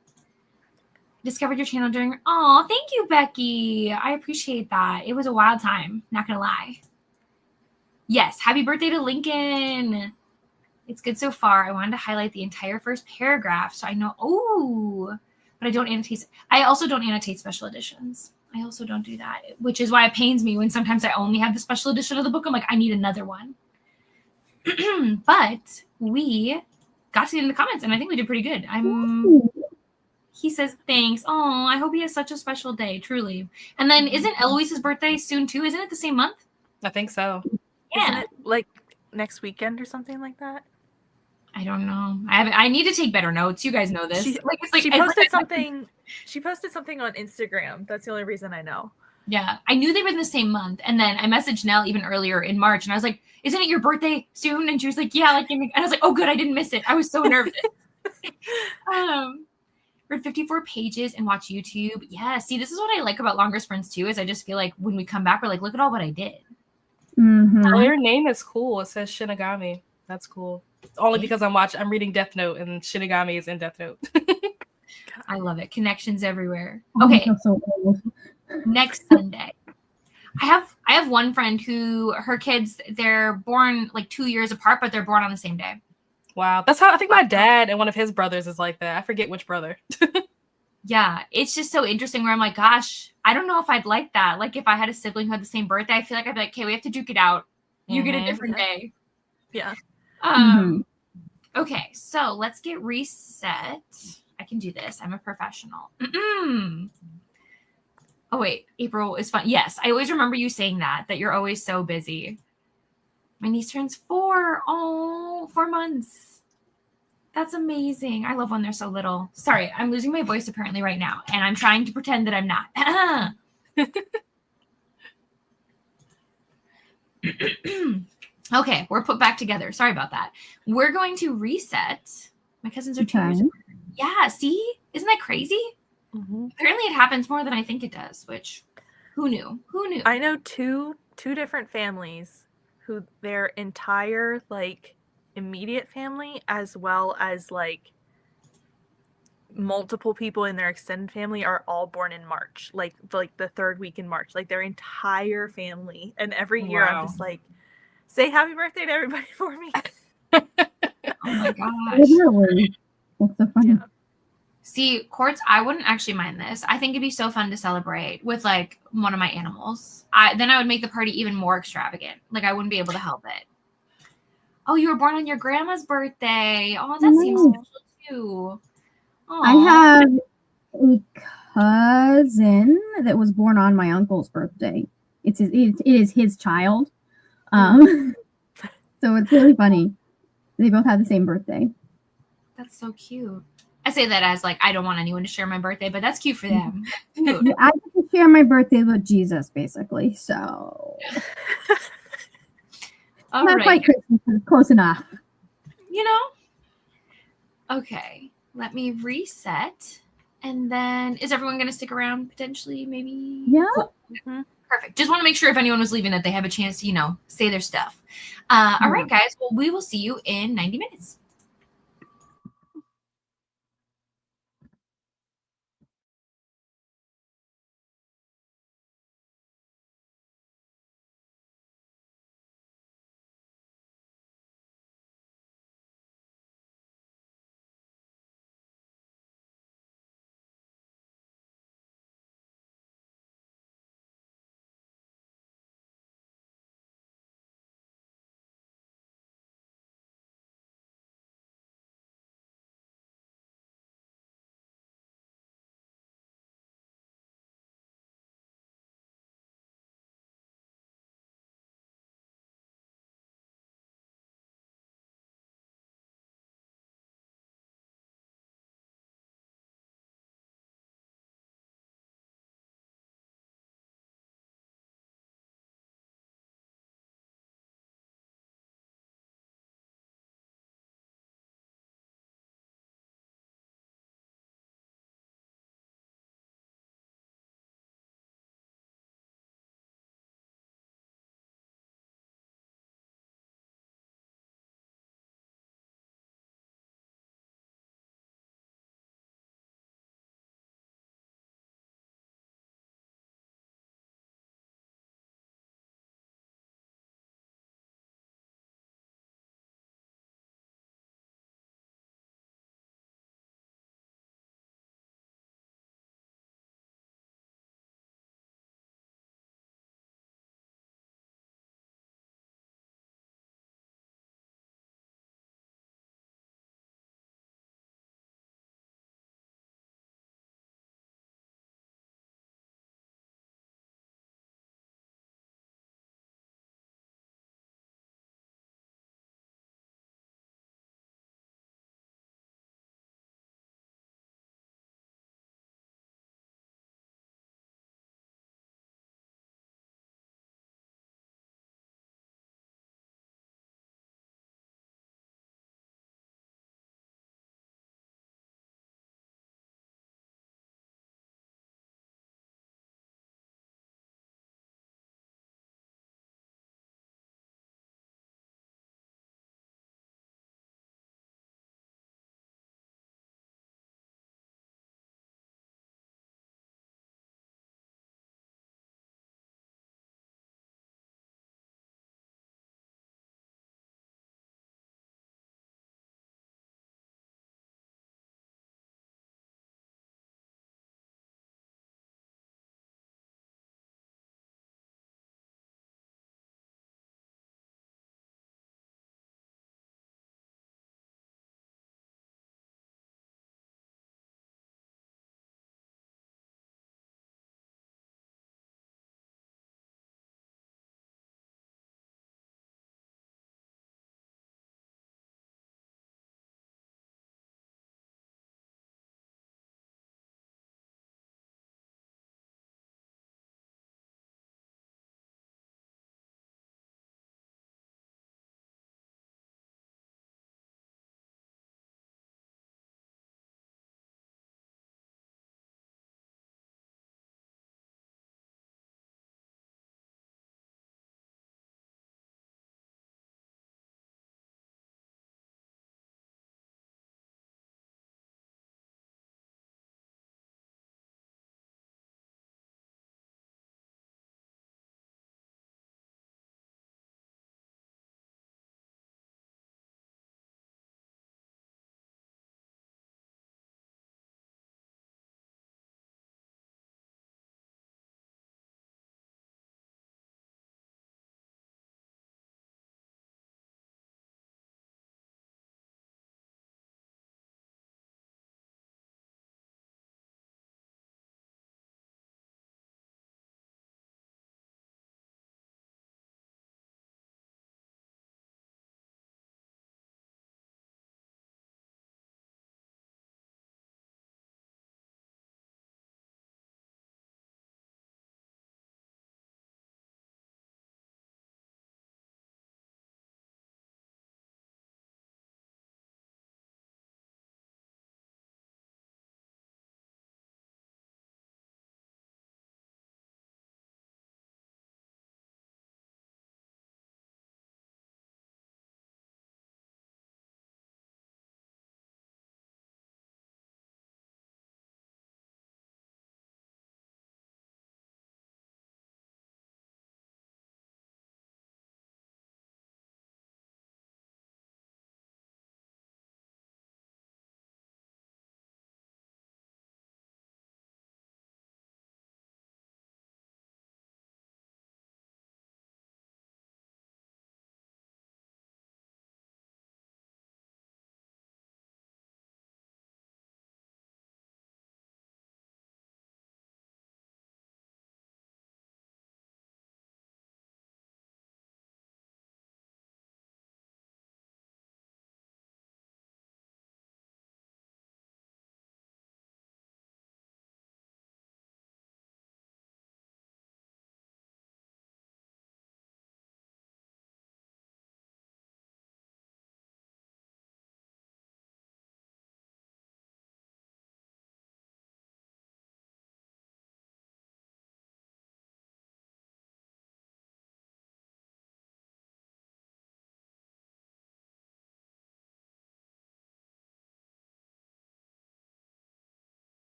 Discovered your channel during... Oh, thank you, Becky. I appreciate that. It was a wild time. Not going to lie. Yes, happy birthday to Lincoln. It's good so far. I wanted to highlight the entire first paragraph so I know. Oh, but I don't annotate. I also don't annotate special editions. I also don't do that, which is why it pains me when sometimes I only have the special edition of the book. I'm like, I need another one. But we got to it in the comments, and I think we did pretty good. He says, thanks. Oh, I hope he has such a special day, truly. And then isn't Eloise's birthday soon, too? Isn't it the same month? I think so. Yeah. Isn't it like next weekend or something like that? I don't know. I need to take better notes. You guys know this. She posted something. She posted something on Instagram. That's the only reason I know. Yeah, I knew they were in the same month, and then I messaged Nell even earlier in March, and I was like, "Isn't it your birthday soon?" And she was like, "Yeah." And I was like, "Oh, good, I didn't miss it." I was so nervous. Read 54 pages and watch YouTube. Yeah, see, this is what I like about longer sprints too. Is I just feel like when we come back, we're like, "Look at all what I did." Oh, your name is cool. It says Shinigami. That's cool. Only because I'm reading Death Note, and Shinigami is in Death Note. I love it. Connections everywhere. Okay. So old. Next Sunday. I have one friend who her kids, they're born like 2 years apart, but they're born on the same day. Wow. That's how I think my dad and one of his brothers is like that. I forget which brother. Yeah, it's just so interesting where I'm like, gosh, I don't know if I'd like that. Like if I had a sibling who had the same birthday, I feel like I'd be like, okay, we have to duke it out. You get a different day. Yeah. Okay, so let's get reset. I can do this. I'm a professional. Oh, wait. April is fun. Yes, I always remember you saying that you're always so busy. My niece turns 4. Oh, 4 months. That's amazing. I love when they're so little. Sorry, I'm losing my voice apparently right now, and I'm trying to pretend that I'm not. Okay, we're put back together. Sorry about that. We're going to reset. My cousins are 2 years apart. Yeah, see? Isn't that crazy? Apparently it happens more than I think it does, which who knew? I know two different families who their entire like immediate family as well as like multiple people in their extended family are all born in March, like the third week in March, like their entire family. And every year I'm just like, say happy birthday to everybody for me. Oh my gosh. Literally. That's so funny. Yeah. See, Quartz, I wouldn't actually mind this. I think it'd be so fun to celebrate with like one of my animals. Then I would make the party even more extravagant. Like I wouldn't be able to help it. Oh, you were born on your grandma's birthday. Oh, that seems special too. Aww. I have a cousin that was born on my uncle's birthday. It is his child. So it's really funny. They both have the same birthday. That's so cute. I say that as like I don't want anyone to share my birthday, but that's cute for them. I get to share my birthday with Jesus, basically. So not quite Christmas, but close enough. You know? Okay. Let me reset. And then is everyone going to stick around potentially? Maybe? Yeah. Cool. Perfect. Just want to make sure if anyone was leaving that they have a chance to, say their stuff. All right, guys. Well, we will see you in 90 minutes.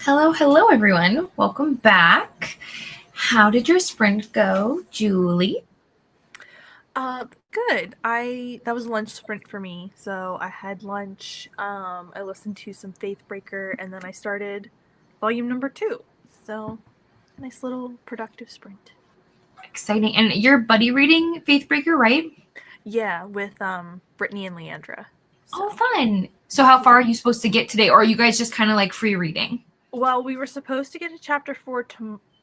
Hello, everyone. Welcome back. How did your sprint go, Julie? Good. That was a lunch sprint for me. So I had lunch. I listened to some Faithbreaker, and then I started volume number 2. So nice little productive sprint. Exciting. And you're buddy reading Faithbreaker, right? Yeah, with Brittany and Leandra. So. Oh, fun. So how far are you supposed to get today? Or are you guys just kind of like free reading? Well, we were supposed to get to chapter 4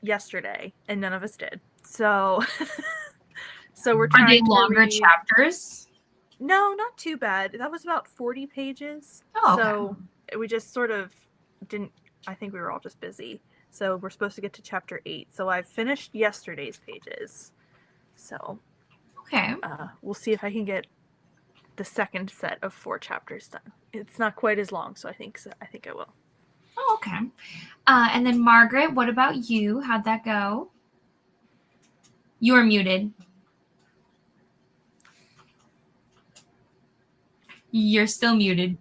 yesterday, and none of us did. So, we're trying. Are they longer chapters? No, not too bad. That was about 40 pages. Oh, okay. So we just sort of didn't. I think we were all just busy. So we're supposed to get to chapter 8. So I finished yesterday's pages. So, okay. We'll see if I can get the second set of 4 chapters done. It's not quite as long, so I think I will. Oh, okay. And then Margaret, what about you? How'd that go? You are muted. You're still muted.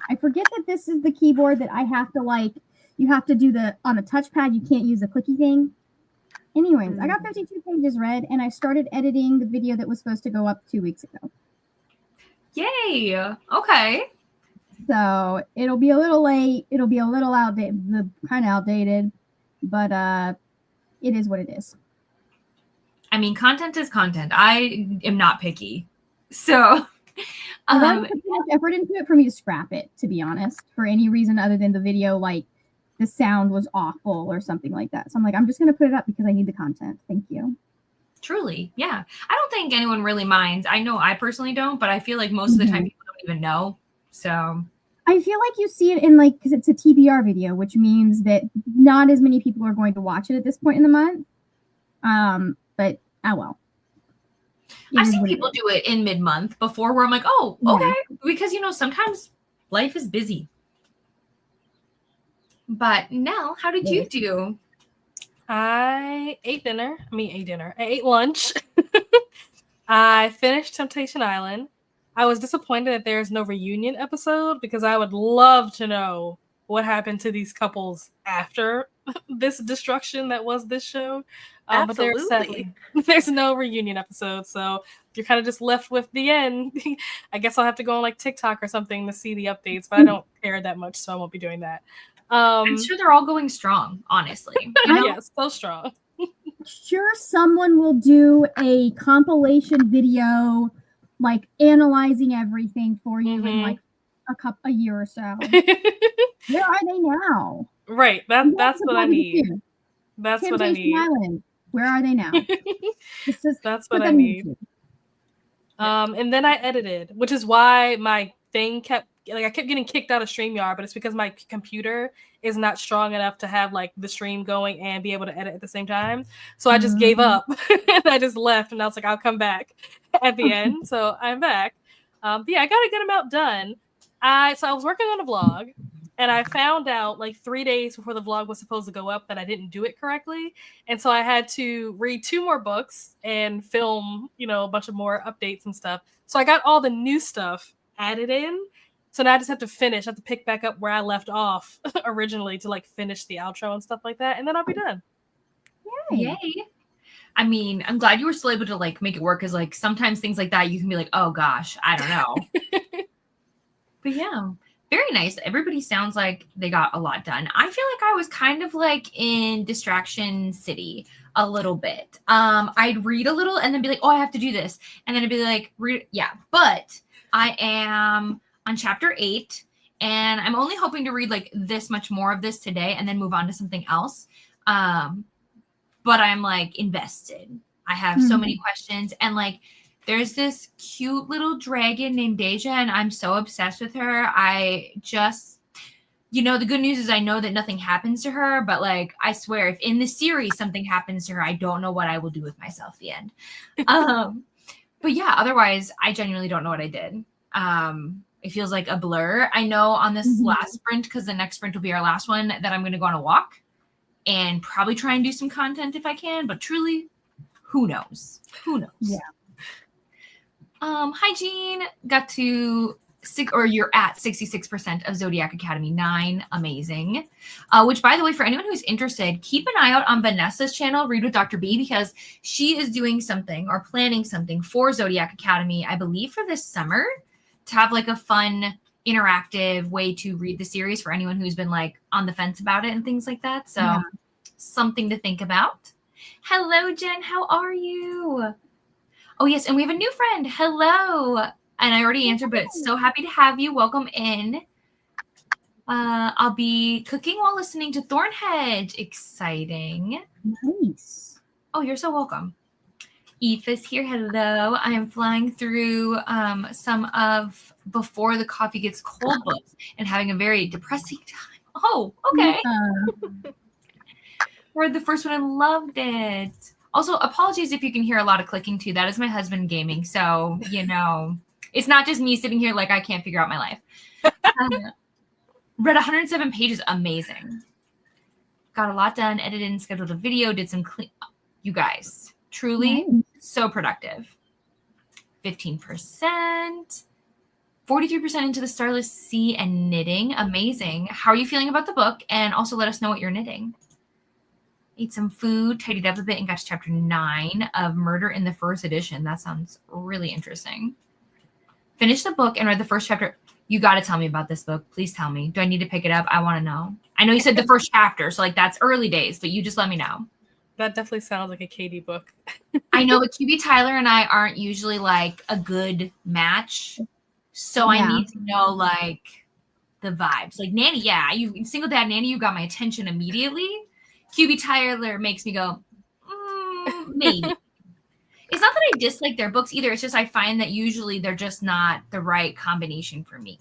I forget that this is the keyboard that I have to you have to do on a touchpad. You can't use the clicky thing. Anyways, I got 52 pages read, and I started editing the video that was supposed to go up 2 weeks ago. Yay! Okay. So it'll be a little late. It'll be a little outdated, kind of outdated, but it is what it is. I mean, content is content. I am not picky, so. I put too much effort into it for me to scrap it, to be honest, for any reason other than the video, like the sound was awful or something like that. So I'm like, I'm just going to put it up because I need the content. Thank you. Truly. Yeah. I don't think anyone really minds. I know I personally don't, but I feel like most of the time people don't even know. So I feel like you see it in because it's a TBR video, which means that not as many people are going to watch it at this point in the month. But well. I've seen people do it in mid-month before where I'm like, oh, okay. Because, sometimes life is busy. But Nell, how did you do? I ate dinner. I ate lunch. I finished Temptation Island. I was disappointed that there's no reunion episode because I would love to know what happened to these couples after this destruction that was this show. Absolutely. But there's no reunion episode, so you're kind of just left with the end. I guess I'll have to go on TikTok or something to see the updates, but I don't care that much, so I won't be doing that. I'm sure they're all going strong, honestly. Yes, so strong. Sure, someone will do a compilation video, analyzing everything for you in a year or so. Where are they now? Right, that's what I need. That's what I need. Island. Where are they now? That's what I need. And then I edited, which is why my thing I kept getting kicked out of StreamYard, but it's because my computer is not strong enough to have the stream going and be able to edit at the same time. So I just gave up and I just left, and I was like, I'll come back at the end. So I'm back. But yeah, I got a good amount done. So I was working on a vlog, and I found out 3 days before the vlog was supposed to go up that I didn't do it correctly. And so I had to read 2 more books and film, a bunch of more updates and stuff. So I got all the new stuff added in. So now I just have to finish. I have to pick back up where I left off originally to finish the outro and stuff like that. And then I'll be done. Yay. I mean, I'm glad you were still able to make it work, because sometimes things like that you can be like, oh gosh, I don't know. But yeah, very nice. Everybody sounds like they got a lot done. I feel like I was kind of in distraction city a little bit. I'd read a little and then be like, oh, I have to do this. And then I'd be like, but I am on chapter 8, and I'm only hoping to read this much more of this today and then move on to something else. But I'm invested. I have so many questions, and there's this cute little dragon named Deja, and I'm so obsessed with her. I just, the good news is I know that nothing happens to her, but I swear if in the series something happens to her, I don't know what I will do with myself at the end. But yeah, otherwise I genuinely don't know what I did. It feels like a blur. I know on this last sprint, because the next sprint will be our last one, that I'm going to go on a walk and probably try and do some content if I can. But truly, who knows? Who knows? Yeah. Hi, Jean. Got to or you're at 66% of Zodiac Academy 9. Amazing. Which, by the way, for anyone who's interested, keep an eye out on Vanessa's channel, Read with Dr. B, because she is doing something or planning something for Zodiac Academy, I believe, for this summer to have like a fun, interactive way to read the series for anyone who's been like on the fence about it and things like that. So something to think about. Hello, Jen. How are you? Oh, yes. And we have a new friend. Hello. And I already answered, but so happy to have you. Welcome in. I'll be cooking while listening to Thornhedge. Exciting. Nice. Oh, you're so welcome. Aoife's here. Hello. I am flying through some of Before the Coffee Gets Cold books and having a very depressing time. Oh, okay. Read the first one and loved it. Also, apologies if you can hear a lot of clicking too. That is my husband gaming. So, it's not just me sitting here like I can't figure out my life. Read 107 pages. Amazing. Got a lot done, edited and scheduled a video, did some clean. You guys, truly so productive. 15%. 43% into the Starless Sea and knitting. Amazing. How are you feeling about the book? And also let us know what you're knitting. Ate some food, tidied up a bit, and got to chapter 9 of Murder in the First Edition. That sounds really interesting. Finished the book and read the first chapter. You got to tell me about this book. Please tell me. Do I need to pick it up? I want to know. I know you said the first chapter, so like that's early days, but you just let me know. That definitely sounds like a Katie book. I know, but QB Tyler and I aren't usually like a good match. So I need to know like the vibes. Like Nanny, you single dad Nanny, you got my attention immediately. QB Tyler makes me go, maybe. It's not that I dislike their books either. It's just I find that usually they're just not the right combination for me.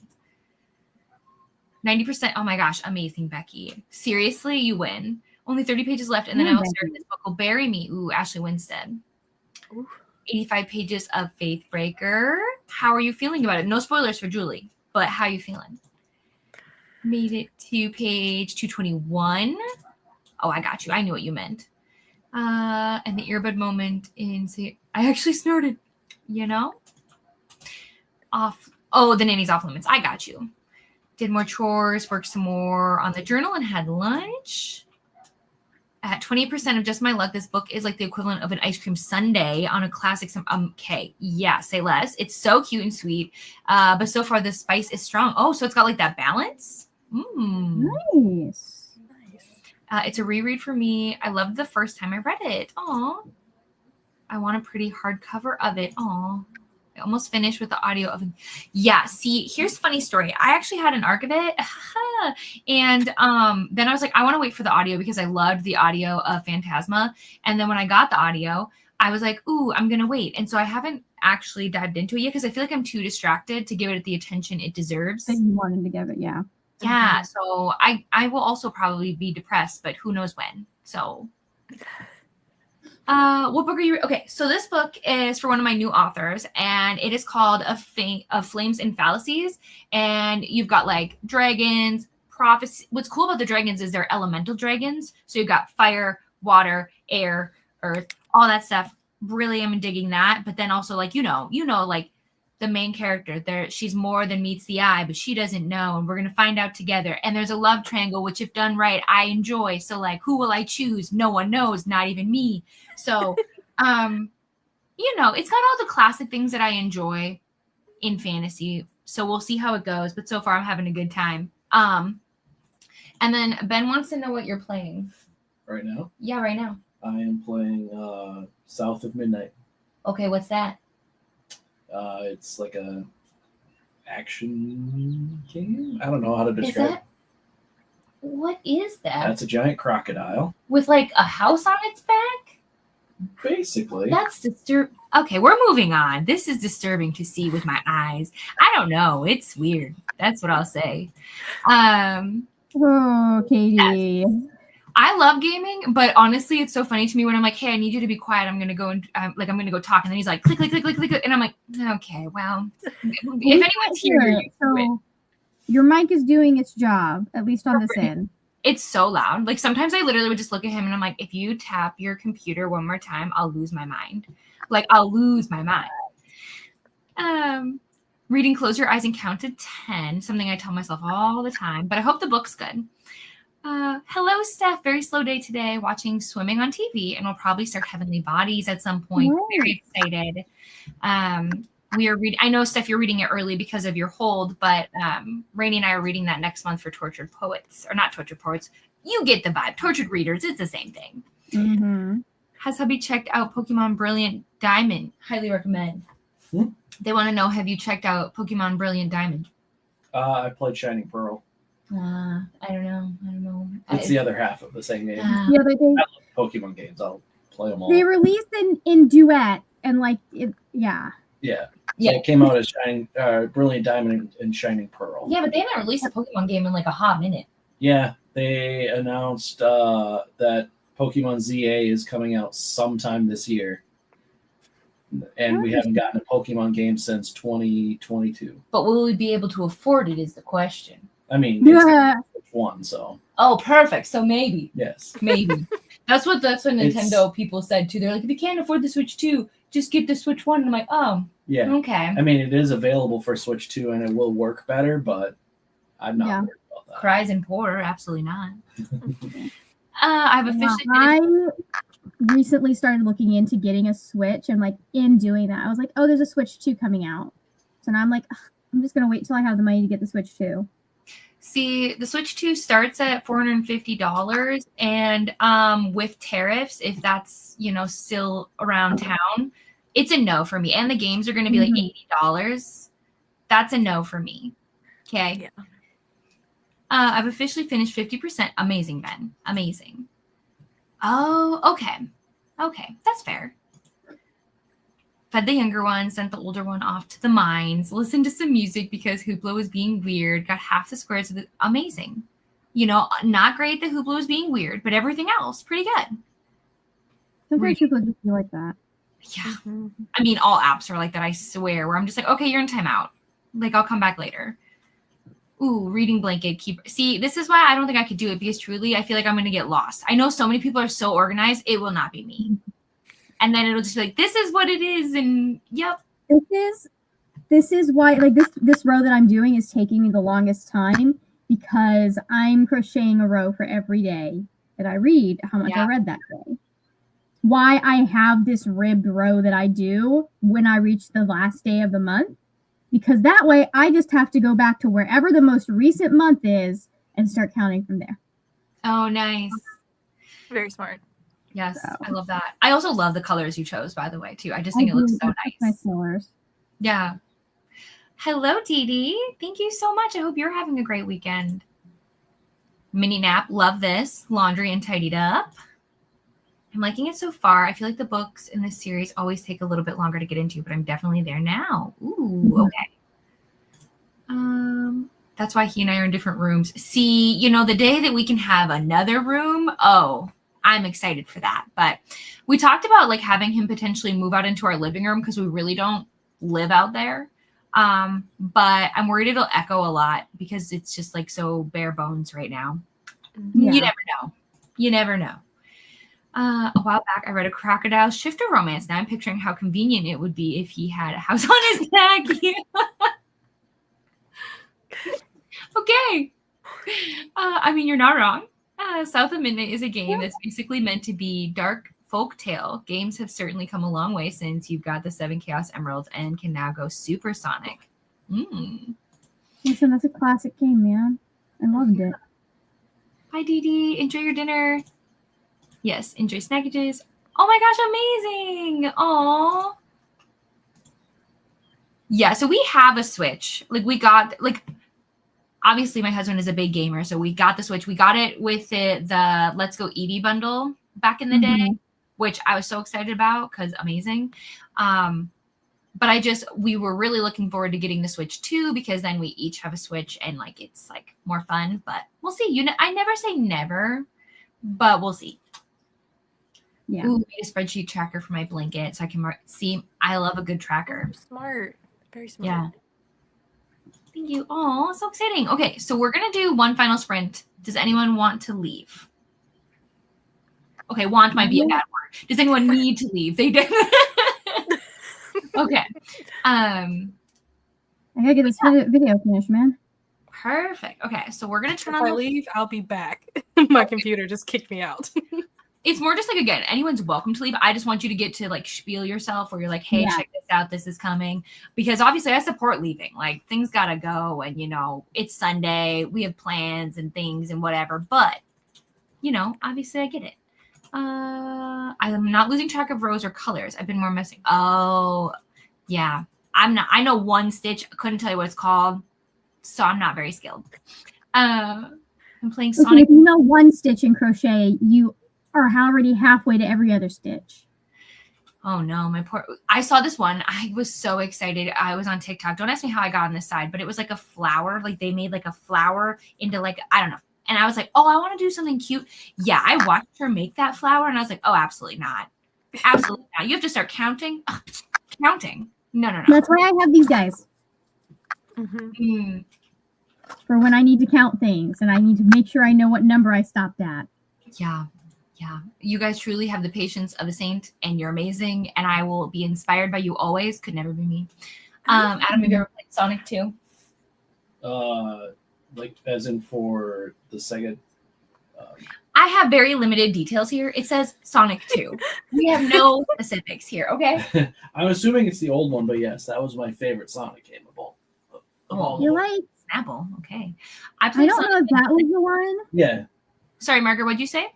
90%. Oh my gosh, amazing, Becky. Seriously, you win. Only 30 pages left, and then I will start This Book Will Bury Me. Ooh, Ashley Winstead. Ooh. 85 pages of Faithbreaker. How are you feeling about it? No spoilers for Julie, but how are you feeling? Made it to page 221. Oh, I got you. I knew what you meant. And the earbud moment I actually snorted, off. Oh, the nanny's off limits. I got you. Did more chores, worked some more on the journal, and had lunch. At 20% of Just My Luck, this book is like the equivalent of an ice cream sundae on a classic. Okay, yeah, say less. It's so cute and sweet, but so far the spice is strong. Oh, so it's got like that balance. Nice. It's a reread for me. I loved the first time I read it. Aw. I want a pretty hardcover of it. Aw. I almost finished with the audio of it. Yeah, see, here's a funny story. I actually had an arc of it. And then I was like, I want to wait for the audio because I loved the audio of Phantasma. And then when I got the audio, I was like, ooh, I'm going to wait. And so I haven't actually dived into it yet because I feel like I'm too distracted to give it the attention it deserves. That you wanted to give it, yeah. Yeah, so I will also probably be depressed, but who knows when. So, what book are you? Okay, so this book is for one of my new authors, and it is called of Flames and Fallacies. And you've got like dragons, prophecy. What's cool about the dragons is they're elemental dragons. So you've got fire, water, air, earth, all that stuff. Really am digging that. But then also like like the main character there, she's more than meets the eye, but she doesn't know, and we're gonna find out together. And there's a love triangle, which if done right, I enjoy. So like, who will I choose? No one knows, not even me. So it's got all the classic things that I enjoy in fantasy. So we'll see how it goes, but so far I'm having a good time. And then Ben wants to know what you're playing right now. Yeah, right now I am playing South of Midnight. Okay, what's that? It's like a action game. I don't know how to describe it. What is that? That's a giant crocodile. With like a house on its back? Basically. That's disturbing. Okay, we're moving on. This is disturbing to see with my eyes. I don't know. It's weird. That's what I'll say. Oh, Katie. I love gaming, but honestly, it's so funny to me when I'm like, hey, I need you to be quiet. I'm going to go and I'm going to go talk. And then he's like, click, click, click, click, click. And I'm like, okay, well, if anyone's here, so your mic is doing its job, at least on this end. It's so loud. Like sometimes I literally would just look at him and I'm like, if you tap your computer one more time, I'll lose my mind. Like I'll lose my mind. Reading Close Your Eyes and Count to 10, something I tell myself all the time, but I hope the book's good. Hello, Steph. Very slow day today. Watching swimming on TV, and we'll probably start Heavenly Bodies at some point. Very excited. We are reading. I know, Steph, you're reading it early because of your hold, but Rainey and I are reading that next month for Tortured Poets, or not Tortured Poets. You get the vibe. Tortured Readers. It's the same thing. Mm-hmm. Has hubby checked out Pokemon Brilliant Diamond? Highly recommend. They want to know, have you checked out Pokemon Brilliant Diamond? I played Shining Pearl. I don't know. It's the other half of the same game. Yeah, but I love Pokemon games. I'll play them all. they released in duet and like yeah. Yeah. Yeah. So it came out as Brilliant Diamond and Shining Pearl. Yeah, but they haven't released a Pokemon game in like a hot minute. Yeah, they announced that Pokemon ZA is coming out sometime this year. And we haven't gotten a Pokemon game since 2022. But will we be able to afford it is the question. I mean, it's Yeah. one, so Oh, perfect. So maybe. yes. Maybe. That's what Nintendo people said too. They're like, if you can't afford the Switch 2, just get the Switch 1. And I'm like, oh, Yeah. okay. I mean, it is available for Switch 2 and it will work better, but I'm not worried about that. Cries and poor, absolutely not. I've officially I recently started looking into getting a Switch, and like in doing that, I was like, oh, there's a Switch 2 coming out. So now I'm like, I'm just gonna wait till I have the money to get the Switch 2. See, the Switch 2 starts at $450, and with tariffs, if that's still around town, it's a no for me. And the games are going to be like $80. That's a no for me. Okay. Yeah. I've officially finished 50%. Amazing, Ben. Amazing. Oh, okay. Okay, that's fair. Fed the younger one, sent the older one off to the mines, listened to some music because Hoopla was being weird, got half the squares of the amazing. Not great that Hoopla was being weird, but everything else, pretty good. Sometimes people just feel like that. Yeah. I mean, all apps are like that, I swear, where I'm just like, okay, you're in timeout. Like, I'll come back later. Ooh, reading blanket. See, this is why I don't think I could do it, because truly, I feel like I'm going to get lost. I know so many people are so organized, it will not be me. And then it'll just be like, this is what it is, and yep. This is why, like, this row that I'm doing is taking me the longest time, because I'm crocheting a row for every day that I read, how much I read that day. Why I have this ribbed row that I do when I reach the last day of the month, because that way I just have to go back to wherever the most recent month is and start counting from there. Oh, nice. Very smart. Yes, So. I love that. I also love the colors you chose, by the way, too. I just think it looks so nice. Colors. Yeah. Hello, Dee Dee. Thank you so much. I hope you're having a great weekend. Mini nap. Love this. Laundry and tidied up. I'm liking it so far. I feel like the books in this series always take a little bit longer to get into, but I'm definitely there now. Ooh, okay. That's why he and I are in different rooms. See, the day that we can have another room, I'm excited for that. But we talked about like having him potentially move out into our living room because we really don't live out there. But I'm worried it'll echo a lot because it's just like so bare bones right now. Yeah. You never know. A while back, I read a crocodile shifter romance. Now I'm picturing how convenient it would be if he had a house on his neck. Okay. I mean, you're not wrong. South of Midnight is a game that's basically meant to be dark folktale. Games have certainly come a long way since you've got the 7 Chaos Emeralds and can now go supersonic. Listen, that's a classic game, man. I loved it. Bye, Dee Dee. Enjoy your dinner. Yes, enjoy snackages. Oh my gosh, amazing. Aw. Yeah, so we have a Switch. Like, we got, like, obviously my husband is a big gamer, so we got the Switch. We got it with the Let's Go Eevee bundle back in the day, which I was so excited about because amazing. But we were really looking forward to getting the Switch 2 because then we each have a Switch and like it's like more fun. But we'll see. I never say never, but we'll see. Yeah. Ooh, made a spreadsheet tracker for my blanket so I can see. I love a good tracker. Smart. Very smart. Yeah. Thank you. Oh, so exciting. Okay, so we're going to do one final sprint. Does anyone want to leave? Okay, want might be a bad word. Does anyone need to leave? They did. Okay. I I gotta get this video finished, man. Perfect. Okay, so we're gonna turn If on I the. leave, I'll be back. My computer just kicked me out. It's more just like, again, anyone's welcome to leave. I just want you to get to like spiel yourself, where you're like, hey, Yeah. check this out, this is coming, because obviously I support leaving. Like, things gotta go, and it's Sunday, we have plans and things and whatever, but obviously I get it. I'm not losing track of rows or colors. I've been more messing. Oh yeah, I'm not. I know one stitch. I couldn't tell you what it's called, so I'm not very skilled. I'm playing Okay, Sonic. if you know one stitch in crochet, you are already halfway to every other stitch. Oh no, I saw this one. I was so excited. I was on TikTok. Don't ask me how I got on this side, but it was like a flower. Like they made like a flower into like, I don't know. And I was like, oh, I want to do something cute. Yeah, I watched her make that flower and I was like, oh, absolutely not. Absolutely not. You have to start counting. Ugh, counting. No. That's why I have these guys. Mm, For when I need to count things and I need to make sure I know what number I stopped at. yeah. You guys truly have the patience of a saint and you're amazing. And I will be inspired by you always. Could never be me. Adam, have you ever played Sonic 2? Like as in for the Sega. I have very limited details here. It says Sonic 2. We have no specifics here, okay? I'm assuming it's the old one, but yes, that was my favorite Sonic game of all. You're right. Snapple, okay. I don't know if that was the one. Yeah. Sorry, Margaret, what'd you say?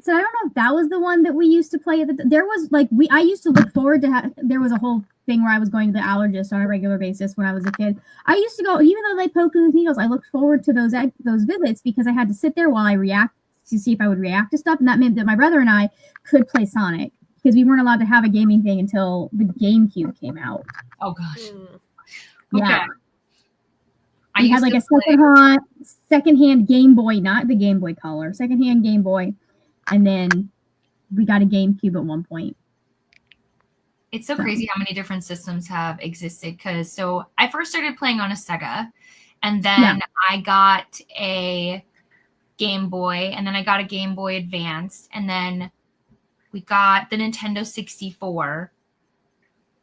So I don't know if that was the one that we used to play. There was like I used to look forward to. There was a whole thing where I was going to the allergist on a regular basis when I was a kid. I used to go, even though they poked with needles. I looked forward to those visits because I had to sit there while I react to see if I would react to stuff, and that meant that my brother and I could play Sonic because we weren't allowed to have a gaming thing until the GameCube came out. Oh gosh. Yeah. Okay. We had like a secondhand Game Boy, not the Game Boy Color, secondhand Game Boy, and then we got a GameCube at one point. It's so crazy how many different systems have existed. Because I first started playing on a Sega, and then I got a Game Boy, and then I got a Game Boy Advanced, and then we got the Nintendo 64.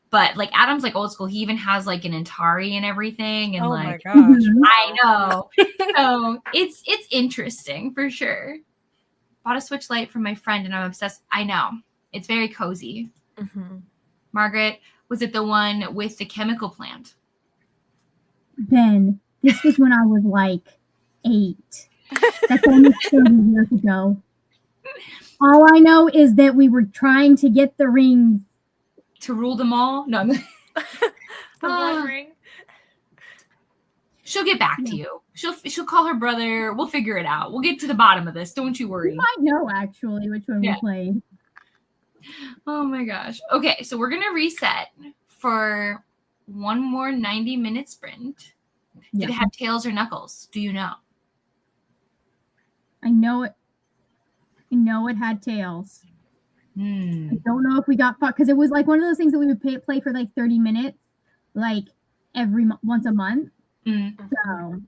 But like Adam's like old school. He even has like an Atari and everything. And my gosh. I know. So it's interesting for sure. Bought a Switch Lite from my friend and I'm obsessed. I know. It's very cozy. Mm-hmm. Margaret, was it the one with the chemical plant? Ben, this was when I was like 8. That's almost 30 years ago. All I know is that we were trying to get the ring to rule them all. No, the one ring. She'll get back to you. She'll call her brother. We'll figure it out. We'll get to the bottom of this. Don't you worry. You might know actually which one we played. Oh my gosh. Okay, so we're gonna reset for one more 90-minute sprint. Did it have tails or knuckles? Do you know? I know it had tails. I don't know if we got fought because it was like one of those things that we would play for like 30 minutes, like once a month. So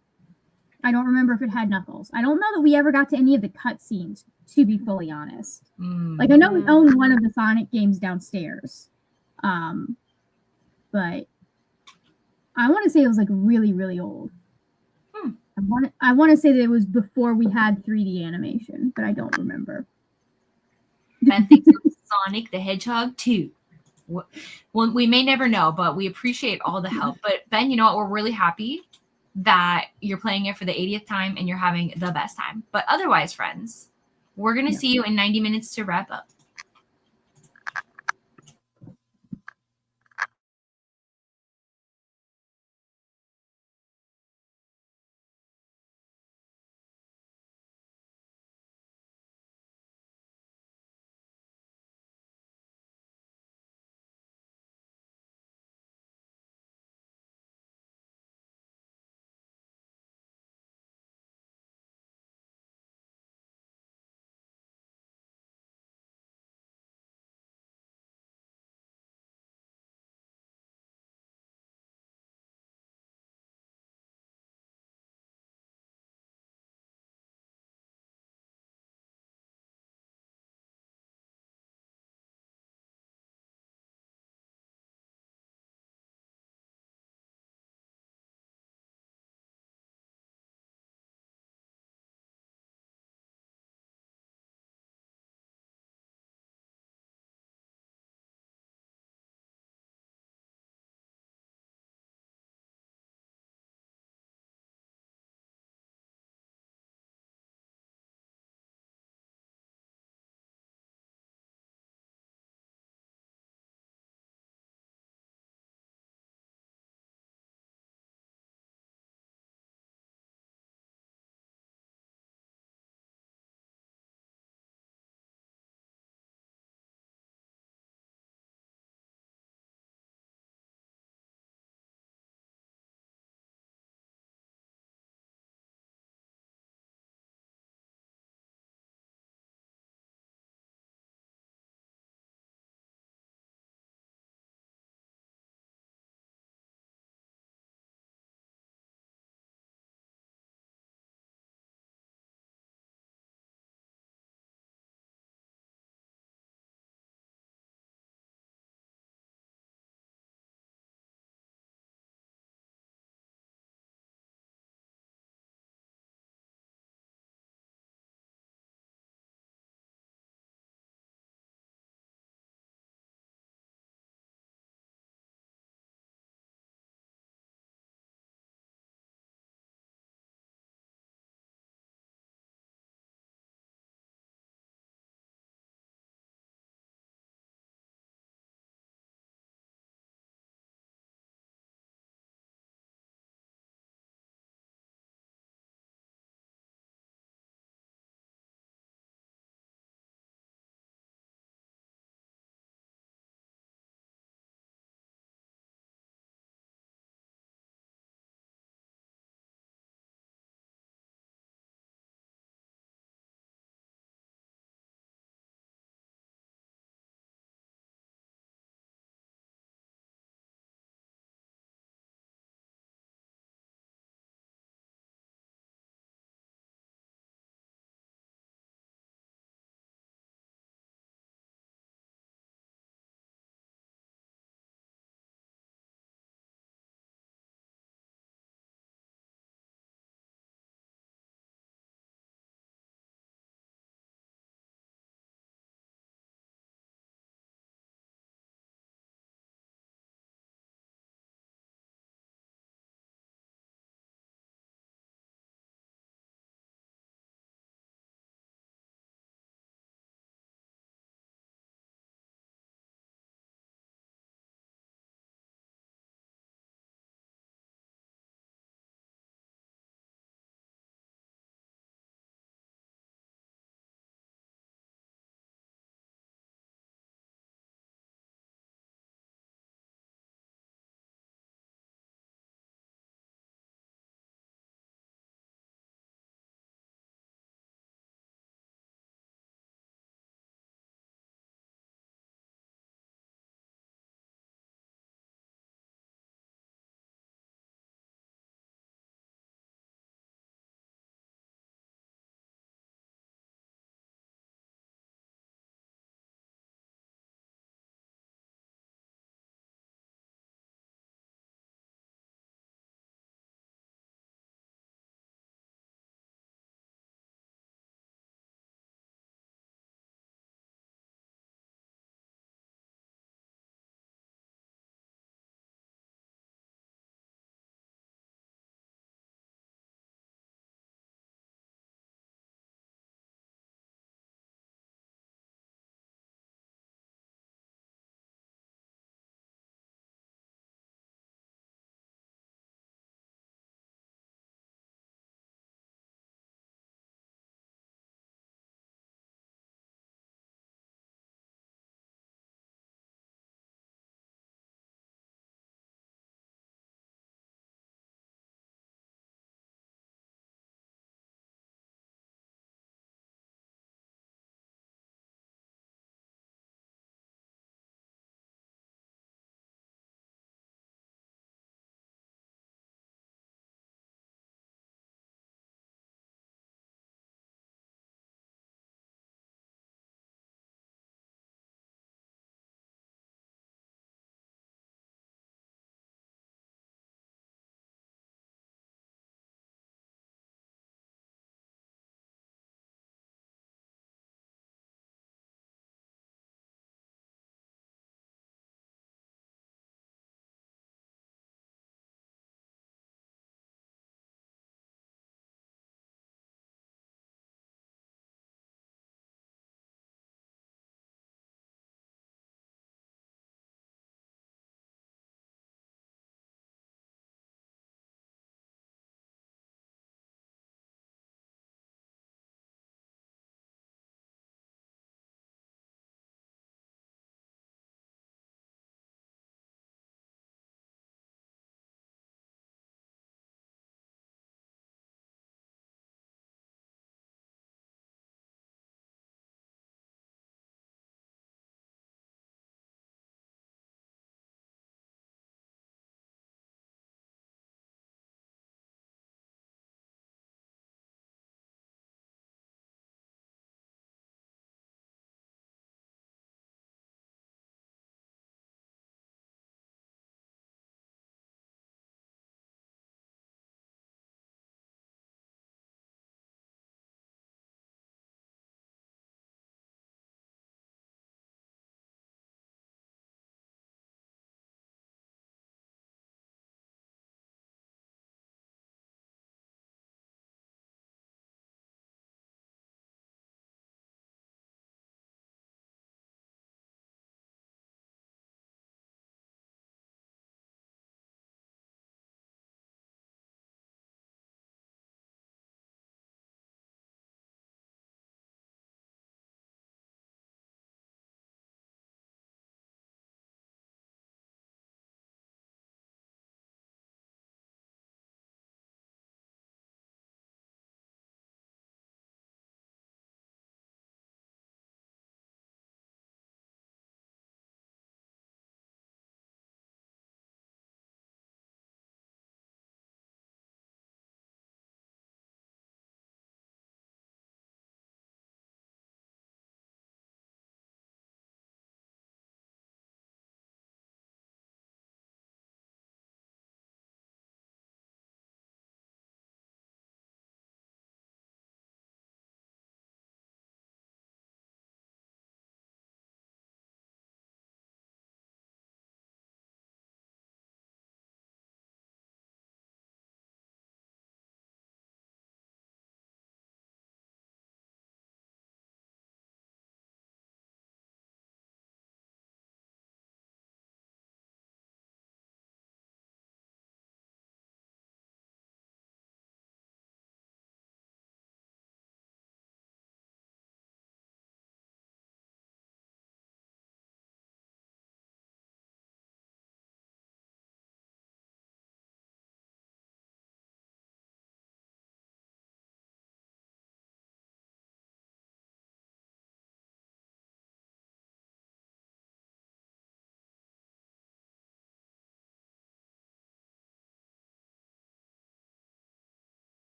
I don't remember if it had knuckles. I don't know that we ever got to any of the cutscenes, to be fully honest. Like I know we own one of the Sonic games downstairs, but I want to say it was like really, really old. I want to say that it was before we had 3D animation, but I don't remember. Ben thinks it was Sonic the Hedgehog 2. Well, we may never know, but we appreciate all the help. But Ben, you know what? We're really happy that you're playing it for the 80th time and you're having the best time. But otherwise, friends, we're going to see you in 90 minutes to wrap up.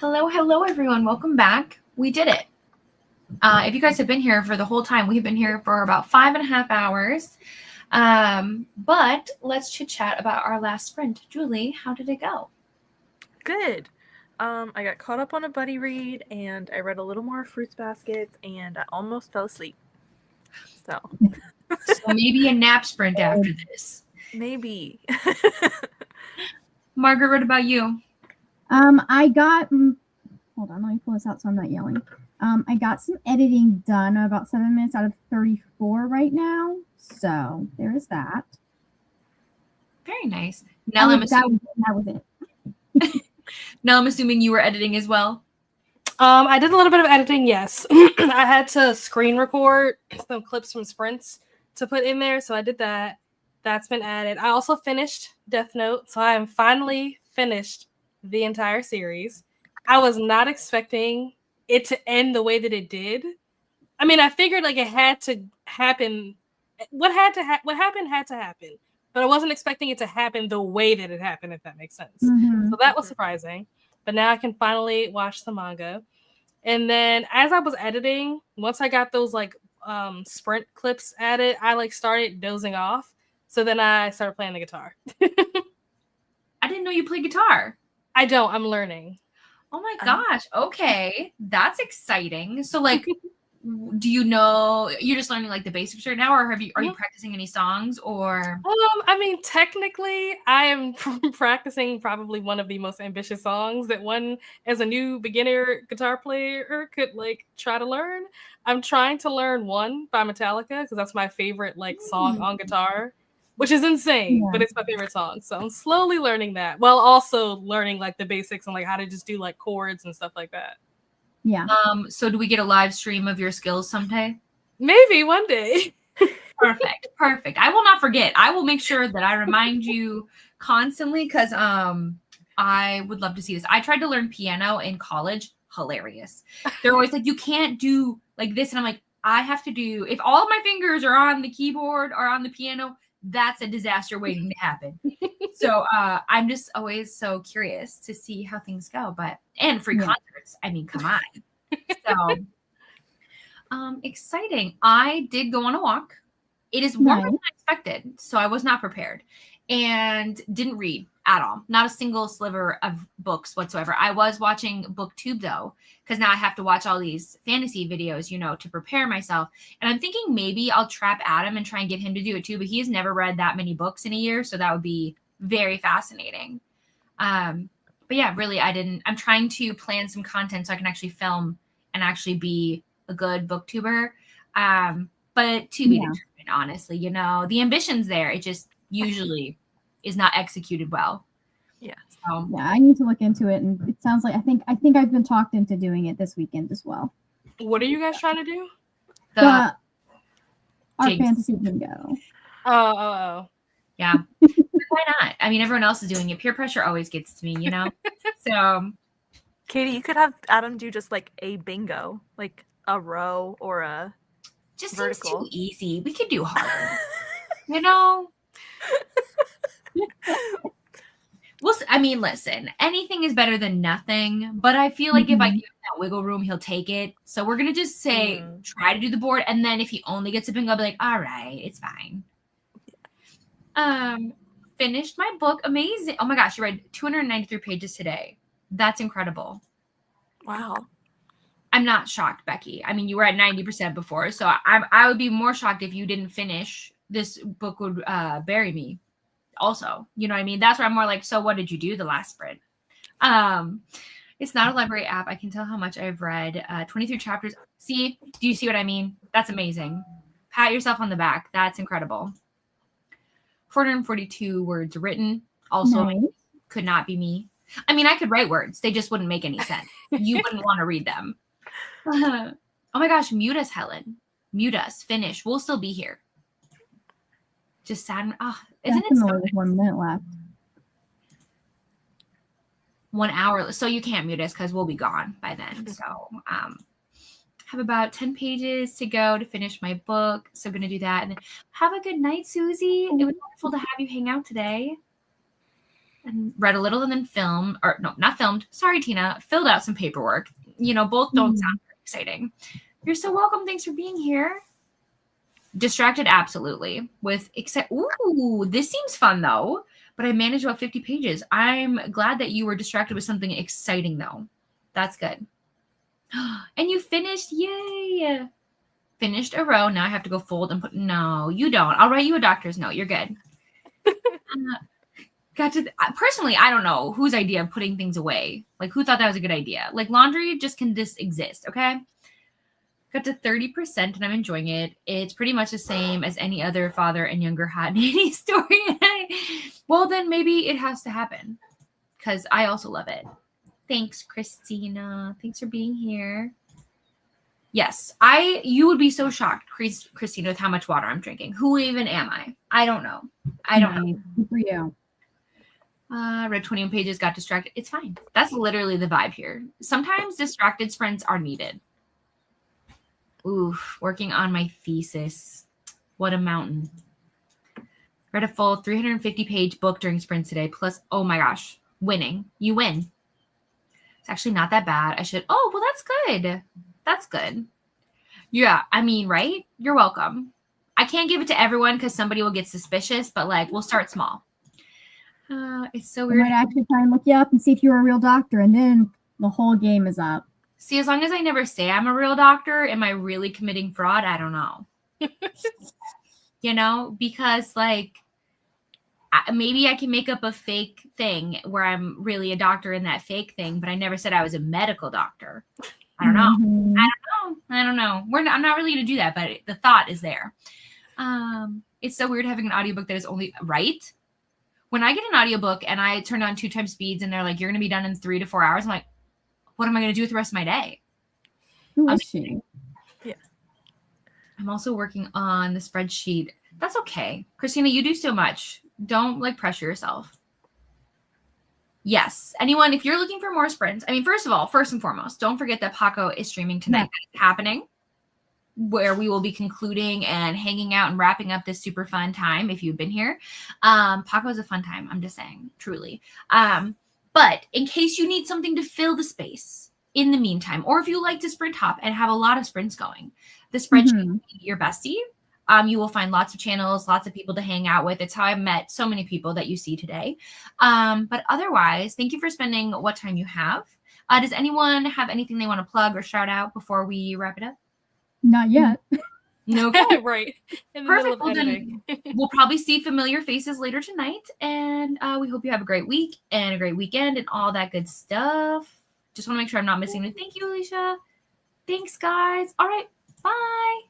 Hello, everyone. Welcome back. We did it. If you guys have been here for the whole time, we've been here for about 5.5 hours. But let's chit chat about our last sprint. Julie, how did it go? Good. I got caught up on a buddy read, and I read a little more Fruits Baskets, and I almost fell asleep. So maybe a nap sprint after this. Maybe. Margaret, what about you? I got. Hold on, let me pull this out so I'm not yelling. I got some editing done, about 7 minutes out of 34 right now. So there is that. Very nice. Nell, that was it. Nell, I'm assuming you were editing as well. I did a little bit of editing, yes. I had to screen record some clips from sprints to put in there, so I did that. That's been added. I also finished Death Note, so I am finally finished the entire series. I was not expecting it to end the way that it did. I mean, I figured like it had to happen. What happened had to happen, but I wasn't expecting it to happen the way that it happened, if that makes sense. Mm-hmm. So that was surprising. But now I can finally watch the manga. And then as I was editing, once I got those like sprint clips added, I like started dozing off. So then I started playing the guitar. I didn't know you played guitar. I don't. I'm learning. Oh my gosh. Okay. That's exciting. So like, do you know, you're just learning like the basics right now, or are you practicing any songs or? I mean, technically I am practicing probably one of the most ambitious songs that one as a new beginner guitar player could like try to learn. I'm trying to learn One by Metallica because that's my favorite like song on guitar, which is insane, but it's my favorite song. So I'm slowly learning that while also learning like the basics and like how to just do like chords and stuff like that. Yeah. So do we get a live stream of your skills someday? Maybe one day. Perfect. I will not forget. I will make sure that I remind you constantly because I would love to see this. I tried to learn piano in college. Hilarious. They're always like, you can't do like this. And I'm like, I have to do, if all of my fingers are on the keyboard or on the piano, that's a disaster waiting to happen. So I'm just always so curious to see how things go. And free concerts. I mean, come on. So exciting. I did go on a walk. It is warmer than I expected, so I was not prepared and didn't read at all. Not a single sliver of books whatsoever. I was watching BookTube though, because now I have to watch all these fantasy videos, to prepare myself. And I'm thinking maybe I'll trap Adam and try and get him to do it too, but he has never read that many books in a year, so that would be very fascinating. But yeah, really, I'm trying to plan some content so I can actually film and actually be a good booktuber. But to be determined, honestly, the ambition's there. It just usually is not executed well. Yeah. So, yeah, I need to look into it, and it sounds like I think I've been talked into doing it this weekend as well. What are you guys trying to do? Our fantasy bingo. Oh. Yeah. Why not? I mean, everyone else is doing it. Peer pressure always gets to me, So, Katie, you could have Adam do just like a bingo, like a row or a just vertical. Seems too easy. We could do harder. Listen, anything is better than nothing, but I feel like if I give him that wiggle room, he'll take it. So we're going to just say, try to do the board. And then if he only gets a bingo, I'll be like, all right, it's fine. Finished my book. Amazing. Oh my gosh, you read 293 pages today. That's incredible. Wow. I'm not shocked, Becky. I mean, you were at 90% before, so I would be more shocked if you didn't finish. This book would bury me. Also, you know what I mean? That's where I'm more like, so what did you do the last sprint? It's not a library app. I can tell how much I've read. 23 chapters. See? Do you see what I mean? That's amazing. Pat yourself on the back. That's incredible. 442 words written. Also, could not be me. I mean, I could write words. They just wouldn't make any sense. You wouldn't want to read them. Oh my gosh, mute us, Helen. Mute us. Finish. We'll still be here. Just sad. Isn't it so 1 minute left? 1 hour. So you can't mute us because we'll be gone by then. So have about 10 pages to go to finish my book. So I'm going to do that. And have a good night, Susie. It was wonderful to have you hang out today. and read a little and then filmed, or no, not filmed. Sorry, Tina. Filled out some paperwork. Both don't sound very exciting. You're so welcome. Thanks for being here. Distracted, absolutely. Ooh, this seems fun though. But I managed about 50 pages. I'm glad that you were distracted with something exciting though. That's good. And you finished. Yay. Finished a row. Now I have to go fold and put. No, you don't. I'll write you a doctor's note. You're good. Personally, I don't know whose idea of putting things away. Like, who thought that was a good idea? Like, laundry just can just exist, okay? Got to 30% and I'm enjoying it. It's pretty much the same as any other father and younger hot nanny story. Well, then maybe it has to happen because I also love it. Thanks, Christina. Thanks for being here. Yes, you would be so shocked, Christina, with how much water I'm drinking. Who even am I? I don't know. Good for you. Read 21 pages, got distracted. It's fine. That's literally the vibe here. Sometimes distracted sprints are needed. Oof, working on my thesis. What a mountain. Read a full 350-page book during sprints today. Plus, oh my gosh, winning. You win. It's actually not that bad. Oh, well, that's good. That's good. Yeah, I mean, right? You're welcome. I can't give it to everyone because somebody will get suspicious, but like, we'll start small. It's so weird. I might actually try and look you up and see if you're a real doctor, and then the whole game is up. See, as long as I never say I'm a real doctor, am I really committing fraud? I don't know. Because like maybe I can make up a fake thing where I'm really a doctor in that fake thing, but I never said I was a medical doctor. I don't know. Mm-hmm. I don't know. I'm not really going to do that, but the thought is there. It's so weird having an audiobook that is only right. When I get an audiobook and I turn on 2x speeds and they're like, you're going to be done in 3 to 4 hours. I'm like, what am I going to do with the rest of my day? Who is she? Yeah. I'm also working on the spreadsheet. That's okay. Christina, you do so much. Don't like pressure yourself. Yes. Anyone, if you're looking for more sprints, I mean, first and foremost, don't forget that Paco is streaming tonight. That is happening, where we will be concluding and hanging out and wrapping up this super fun time. If you've been here, Paco is a fun time. I'm just saying, truly. But in case you need something to fill the space in the meantime, or if you like to sprint hop and have a lot of sprints going, the spreadsheet will be your bestie. You will find lots of channels, lots of people to hang out with. It's how I've met so many people that you see today. But otherwise, thank you for spending what time you have. Does anyone have anything they want to plug or shout out before we wrap it up? Not yet. No. Right. In the Perfect. middle of editing. We'll probably see familiar faces later tonight. And we hope you have a great week and a great weekend and all that good stuff. Just want to make sure I'm not missing anything. Thank you, Alicia. Thanks, guys. All right. Bye.